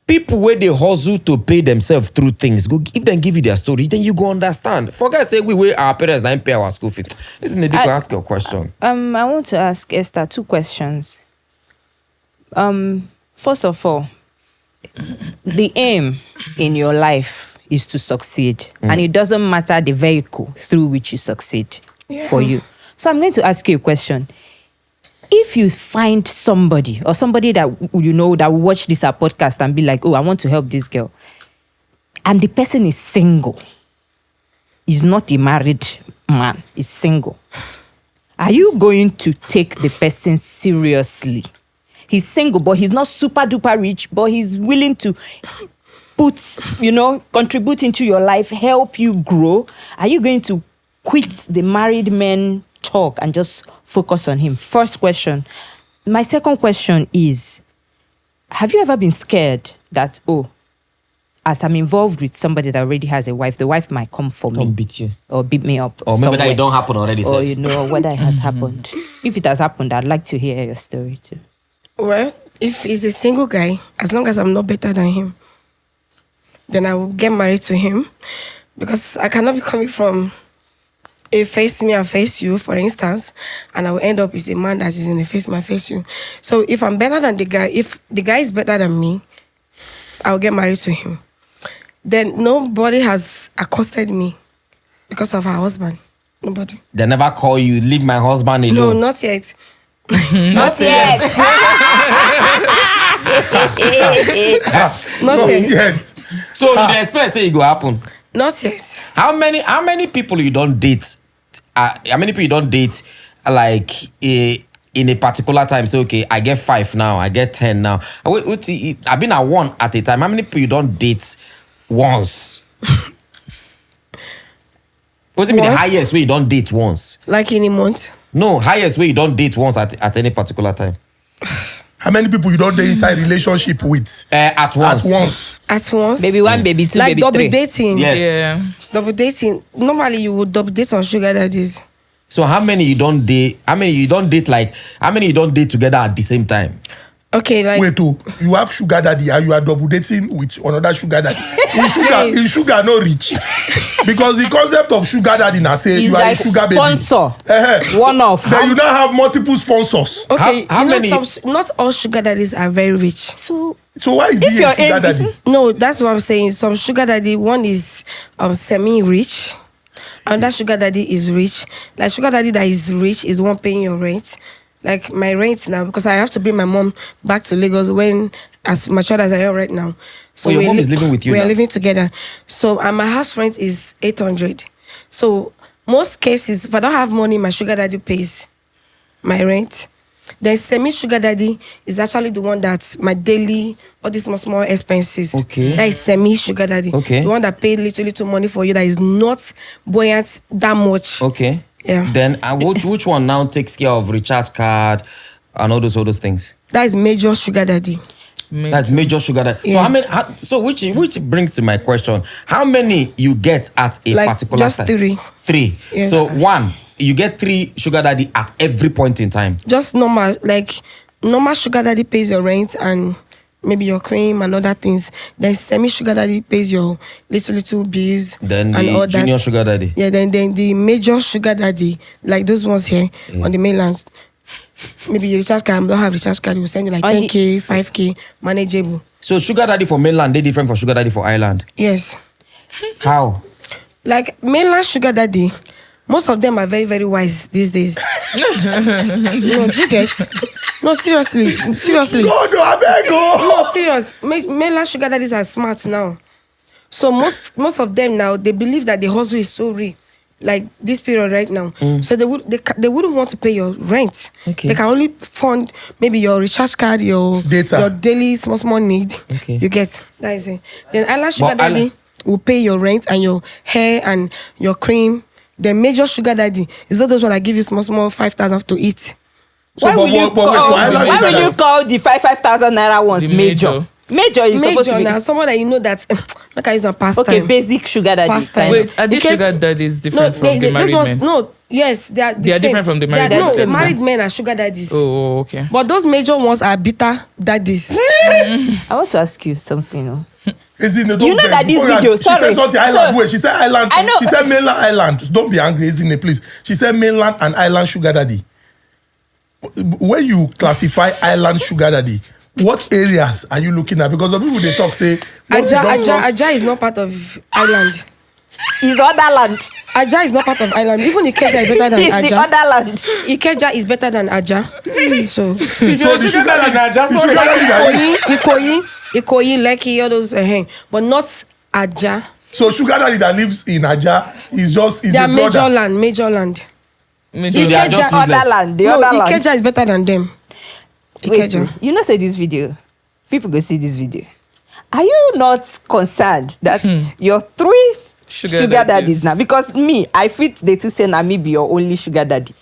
People where they hustle to pay themselves through things, go if they give you their story, then you go understand. Forget say we our parents don't pay our school fees. Listen, Nedu, ask your question. I want to ask Esther 2 questions. First of all, the aim in your life is to succeed, and it doesn't matter the vehicle through which you succeed for you. So I'm going to ask you a question. If you find somebody or somebody that you know that will watch this podcast and be like, oh, I want to help this girl, and the person is single, is not a married man, is single, are you going to take the person seriously? He's single, but he's not super duper rich, but he's willing to contribute into your life, help you grow. Are you going to quit the married men talk and just focus on him? First question. My second question is, have you ever been scared that, as I'm involved with somebody that already has a wife, the wife might come for me. Beat you. Or beat me up. Or maybe that it don't happen already. Or, whether it has happened. If it has happened, I'd like to hear your story too. Well, if he's a single guy, as long as I'm not better than him, then I will get married to him. Because I cannot be coming from a face me and face you, for instance, and I will end up as a man that is in a face me and face you. So if I'm better than the guy, if the guy is better than me, I'll get married to him. Then nobody has accosted me because of her husband. Nobody. They never call you, leave my husband alone. No, not yet. Not yet. Not yet. Yes. So you dey expect say it go happen. Not yet. How many people you don't date? How many people you don't date like in a particular time? Say, okay, I get 5 now, I get 10 now. I've been at 1 at a time. How many people you don't date once? What's it mean the highest way you don't date once? Like in a month? No, highest way you don't date once at any particular time. How many people you don't date inside relationship with? At once. At once. At once? Baby 1, baby 2, like baby double 3. dating. Yes. Yeah. Double dating. Normally you would double date on sugar daddies. So how many you don't date? How many you don't date together at the same time? Okay, like Wait, you have sugar daddy and you are double dating with another sugar daddy. In sugar no rich. Because the concept of sugar daddy now say He's you are like a sugar baby. sponsor. One off. Then you now have multiple sponsors. okay, how many- not all sugar daddies are very rich. So So why is he a sugar daddy? No, that's what I'm saying. Some sugar daddy, one is semi-rich, and that sugar daddy is rich. Like sugar daddy that is rich is one paying your rent. Like my rent now, because I have to bring my mom back to Lagos when as mature as I am right now. So your mom is living with you We now? are living together. So my house rent is 800. So most cases, if I don't have money, my sugar daddy pays my rent. Then semi-sugar daddy is actually the one that my daily, all these small expenses. Okay. That is semi-sugar daddy. Okay. The one that paid little money for you that is not buoyant that much. Okay. Yeah. Then which one now takes care of recharge card and all those things? That is major sugar daddy. That's major sugar daddy. Yes. So which brings to my question: how many you get at a Like, particular just time? 3. 3. Yes. So 1, you get 3 sugar daddy at every point in time. Just normal, like normal sugar daddy pays your rent and maybe your cream and other things. Then semi-sugar daddy pays your little bills. Then and the all junior that. sugar daddy. Yeah, then the major sugar daddy, like those ones here on the mainland. Maybe your recharge card, don't have recharge card, will send you like 10K, 5K, manageable. So sugar daddy for mainland, they different from sugar daddy for island. Yes. How? Like mainland sugar daddy, most of them are very, very wise these days. No, do you get? No, seriously. God, no, I beg you. No, serious. Mainland sugar daddies are smart now. So most of them now, they believe that the hustle is so real. Like this period right now. So they wouldn't want to pay your rent. Okay. They can only fund maybe your recharge card, your Data. your daily small need. Okay. You get. That is it. Then island sugar But daddy island- will pay your rent and your hair and your cream. The major sugar daddy is not those one that give you small 5,000 to eat. So, Why will you but wait, call? Island Why sugar will you daddy. call the 5,000 naira ones The major? major. Major is supposed to Major be now, someone that you know that make I use a pastime. okay. Basic sugar daddy. Pastime. kind of. Wait, are In these case- sugar daddies different from the those married ones, men? no, yes, they are. The They are same. different from the They are- married men. No, Same. married men are sugar daddies. Oh, okay. But those major ones are bitter daddies. I want to ask you something. Ezinne, don't You know beg. that this Before video- she sorry. said something island. So- Wait, she said island. I know. She said mainland island. Don't be angry, Ezinne, please. She said mainland and island sugar daddy. When you classify island sugar daddy, what areas are you looking at? Because some people they talk say once you don't cross- Aja is not part of island. Is other land. Aja is not part of island. Even Ikeja is better than It's the Aja. other land. Ikeja is better than Aja. So So the sugar daddy, the sugar daddy that Ikoyi, Lekki, all those, but not Aja. so sugar daddy that lives in Aja is They a are major brother. land, major land. So they are just Other useless. land. The No, other land. Ikeja is better than them. Wait, Ikeja. you know, say this video. People go see this video. Are you not concerned that your three sugar daddies now? Because me, I fit they to say na me be your only sugar daddy,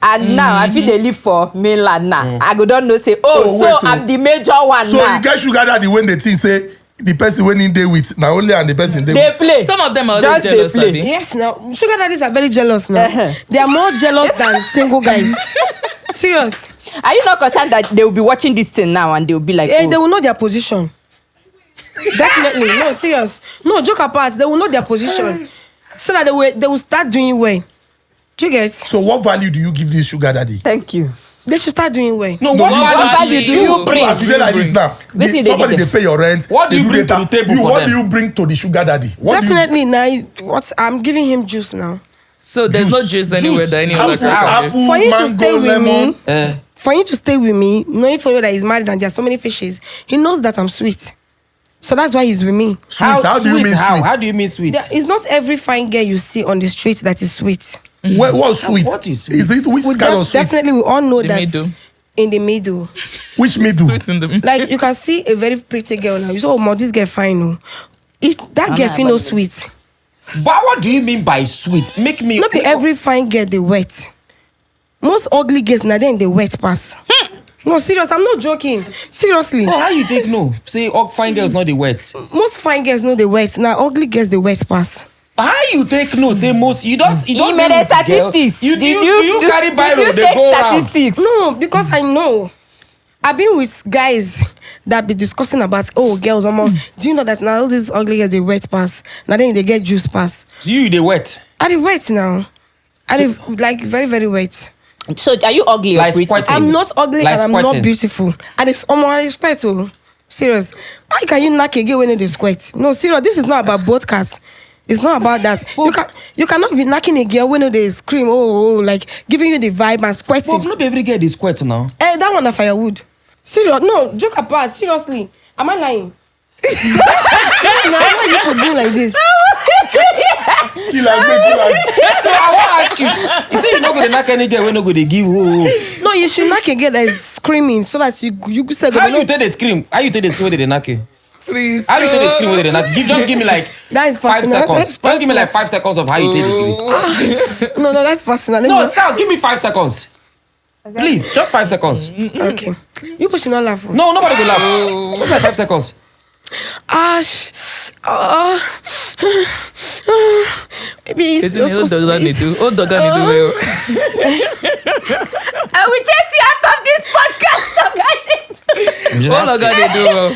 and now I feel they live for mainland now. I go don't know say Oh, so wait, I'm the major one So now. you get sugar daddy when they think say the person when in day with now only and the person they They with. play. Some of them are Just always they jealous, play. Abi. Yes, now sugar daddies are very jealous now. Uh-huh. They are more jealous than single guys. Serious. Are you not concerned that they will be watching this thing now and they will be like, They oh, will know their position. Definitely. No, serious. No, joke apart. They will know their position. So that they will start doing well. Do you get? So what value do you give this sugar daddy? thank you. They should start doing well. No, No, what what value value do you bring? As you say like this now, Basically, they somebody give they pay your rent. What do they you bring data. to the table for What them? do you bring to the sugar daddy? What do you- Definitely now. What I'm giving him juice now. So there's no Juice. juice anywhere that any other Apple, can give. apple, For you to mango, stay with lemon. me, for him to stay with me, knowing for you that he's married and there are so many fishes, he knows that I'm sweet. So that's why he's with me. Sweet. How do you sweet? mean How? sweet? How do you mean sweet? It's not every fine girl you see on the street that is sweet. What's sweet? What is sweet? Is it which We kind of sweet? definitely we all know The that middle. in the middle. Which middle? Sweet in the Like you can see a very pretty girl now. You say, oh, ma, this girl fine. No. If that girl feel no sweet, But what do you mean by sweet? Make me. not be every fine girl they wet. Most ugly girls now then they wet pass. No, serious. I'm not joking. Seriously, Oh, how you take no? Say, oh, fine girls not the wet. most fine girls know they wet. Now ugly girls they wet pass. How you take no? Say most. You don't. You He don't made deal a with the girl. statistics. You do Did you carry did biro? you They take go around. statistics? No, because I know. I've been with guys that be discussing about, oh, girls, do you know that now all these ugly girls they wet pass? Now then they get juice pass. So you they wet. Are they wet now? Are they like very, very wet? So are you ugly or Like pretty? squirting. I'm not ugly Like and I'm squirting. not beautiful. And it's I respect you. Serious. Why can you knock a girl when they squirt? No, serious. This is not about broadcast. It's not about that. You cannot be knocking a girl when they scream, oh, like giving you the vibe and squirting. But not every girl is squirt now. That one a firewood. Serious. No, joke apart. Seriously. Am I lying? Why you could do like this? Kill like me, kill like. So I want to ask you. You say you not gonna knock any girl when no go they give. No, you should knock a girl that is screaming so that you could say, How you take the scream? How you take the scream when they knock you? Please. How you take the scream when they knock? Just give me like That is 5 personal. seconds. That's Just give me personal. like 5 seconds of how you take the scream. No, that's personal. Let No, me- Sal, give me 5 seconds. Please, just 5 seconons. Okay. You push not laugh. No, nobody will laugh. Just like 5 seconds. Maybe it's Isn't it old dog that they do? Old dog that they do well. I will chase you out of this podcast. I'm just Old dog that asking. they do well.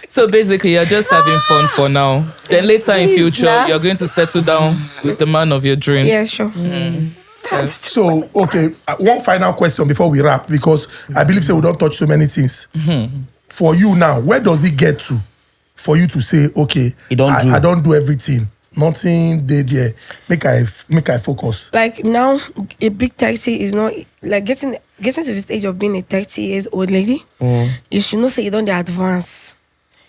So basically, you're just having fun for now. Then later in Please, future, nah. you're going to settle down with the man of your dreams. Yeah, sure. So, okay, one final question before we wrap, because I believe say we don't touch so many things. For you now, where does it get to for you to say, okay, I don't do everything. Nothing they there. Make I focus. Like now, a big 30 is not like getting to the stage of being a 30 years old lady. You should not say you don't dey advance.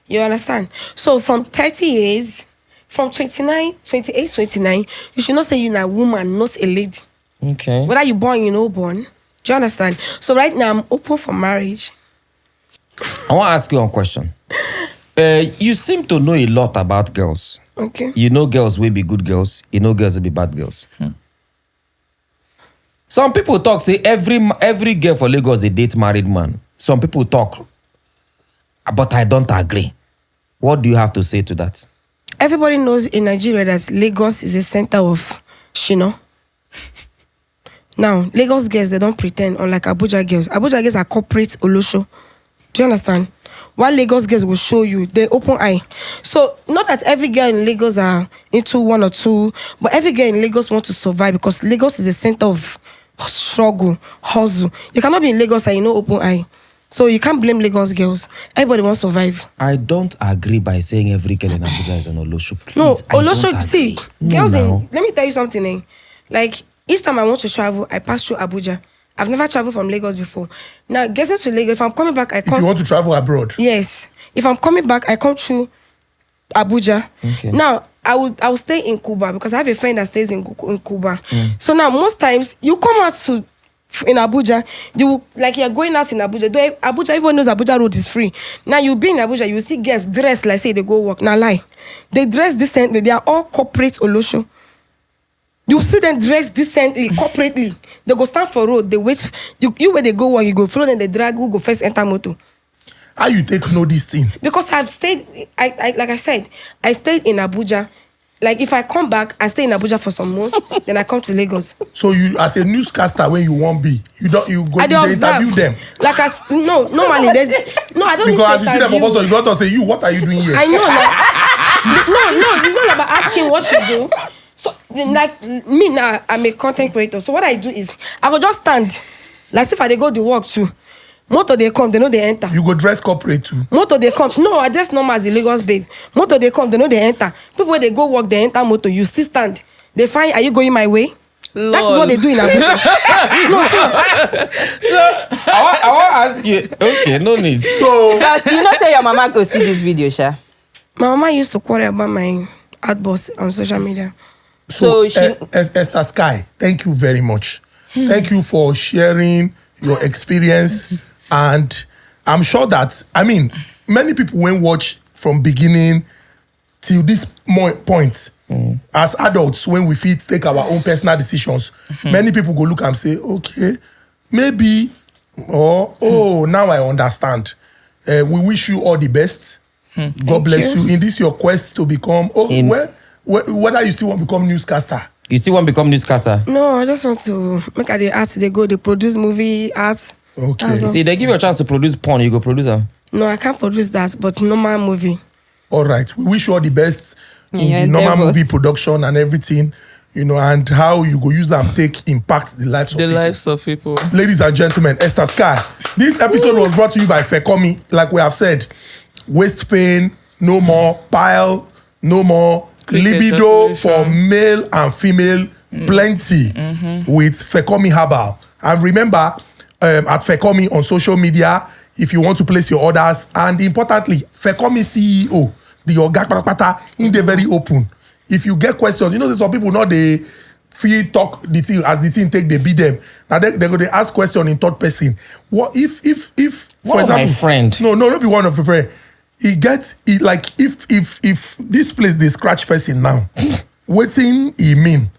You understand? So from 30 years, from 29, 28, 29, you should not say you're a woman, not a lady. Okay. Whether you born, you know born. Do you understand? So right now, I'm open for marriage. I want to ask you one question. You seem to know a lot about girls. Okay. You know girls will be good girls. You know girls will be bad girls. Some people talk, say every girl for Lagos they date married man. Some people talk, but I don't agree. What do you have to say to that? Everybody knows in Nigeria that Lagos is a center of Shino. Now, Lagos girls, they don't pretend, unlike Abuja girls. Abuja girls are corporate Olosho. Do you understand? While Lagos girls will show you, they open eye. So, not that every girl in Lagos are into one or two, but every girl in Lagos wants to survive because Lagos is a center of struggle, hustle. You cannot be in Lagos and you know open eye. So, you can't blame Lagos girls. Everybody wants to survive. I don't agree by saying every girl in Abuja is an Olosho. Please, No, I don't Olosho, agree. see, No, girls now. in, let me tell you something, eh? Like, each time I want to travel, I pass through Abuja. I've never traveled from Lagos before. Now, getting to Lagos, if I'm coming back, I If come. you want to travel abroad, Yes. If I'm coming back, I come through Abuja. Okay. Now, I will stay in Cuba because I have a friend that stays in Cuba. So now, most times, you come out in Abuja, you're going out in Abuja. Though Abuja, everyone knows Abuja road is free. Now, you be in Abuja, you see girls dressed like say they go work. Now, lie. They dress decently. They are all corporate Olosho. You see them dress decently, corporately. They go stand for road. They wait. You where they go work, you go follow them. They drag. Who go first enter motor? how you take know this thing? Because I've stayed. Like I said, I stayed in Abuja. Like if I come back, I stay in Abuja for some months. Then I come to Lagos. So you, as a newscaster, when you won't be, you go I they don't observe. interview them. Like normally there's no. I don't. Because as need you to see them, interview. also you got to say, you, what are you doing here? I know. No. It's not about asking what you do. So like me now, I'm a content creator. So what I do is I will just stand. Like if I dey go to work too. Motor they come, they know they enter. You go dress corporate too. Motor they come. No, I dress normal as a Lagos babe. Motor they come, they know they enter. People when they go work, they enter motor. You still stand. They find, are you going my way? That is what they do in Abuja. No, serious. I want to ask you. Okay, no need. So But you know, say your mama go see this video, Sha. My mama used to quarrel about my ad boss on social media. So she- Esther Sky, thank you very much. Thank you for sharing your experience. And I'm sure that, many people when watch from beginning till this point, as adults, when we fit take our own personal decisions, many people go look and say, okay, maybe, or, now I understand. We wish you all the best. God bless you. In this your quest to become, whether you still want to become newscaster. You still want to become newscaster? No, I just want to make the art. They go, they produce movie art. Okay. That's all. See, they give you a chance to produce porn, you go produce them. No, I can't produce that, but normal movie. All right. We wish you all the best in Yeah, the normal endeavors. movie production and everything, and how you go use and take impact the lives of The people. lives of people. Ladies and gentlemen, Esther Sky. This episode was brought to you by Fekomi. Like we have said, waist pain, no more. Pile, no more. Quick Libido ejaculation. for male and female, plenty with Fekomi Herbal. And remember, at Fekomi on social media, if you want to place your orders, and importantly, Fekomi CEO, the Oga Patapata, in the very open. If you get questions, there's some people not they feel talk the thing as the thing take they beat them. Now they're going to ask question in third person. What if One of my friend. No, not be one of your friend. He gets it like if this place they scratch person now, waiting he mean.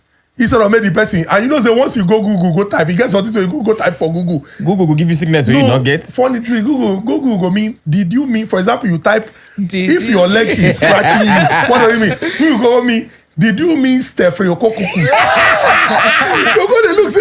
Instead of make the person, and say once you go Google, go type, he gets something, so you go type for Google. Google will give you sickness when you not get. Funny thing, Google go mean, did you mean, for example, you type, Did if you- your leg is scratching you, what do you mean? You go me, did you mean Staphylococcus? You go to look, say,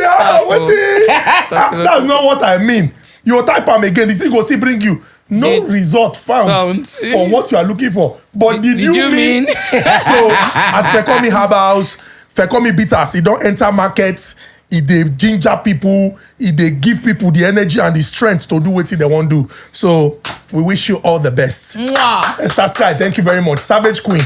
that's not what I mean. You type am again, the thing go still bring you. No Did- result found for what you are looking for. But did you mean? So at Fekomi Herbals, Fekomi Bitters, it don't enter markets, it dey ginger people, it dey give people the energy and the strength to do what they want to do. So we wish you all the best. Mwah. Esther Sky, thank you very much. Savage Queen.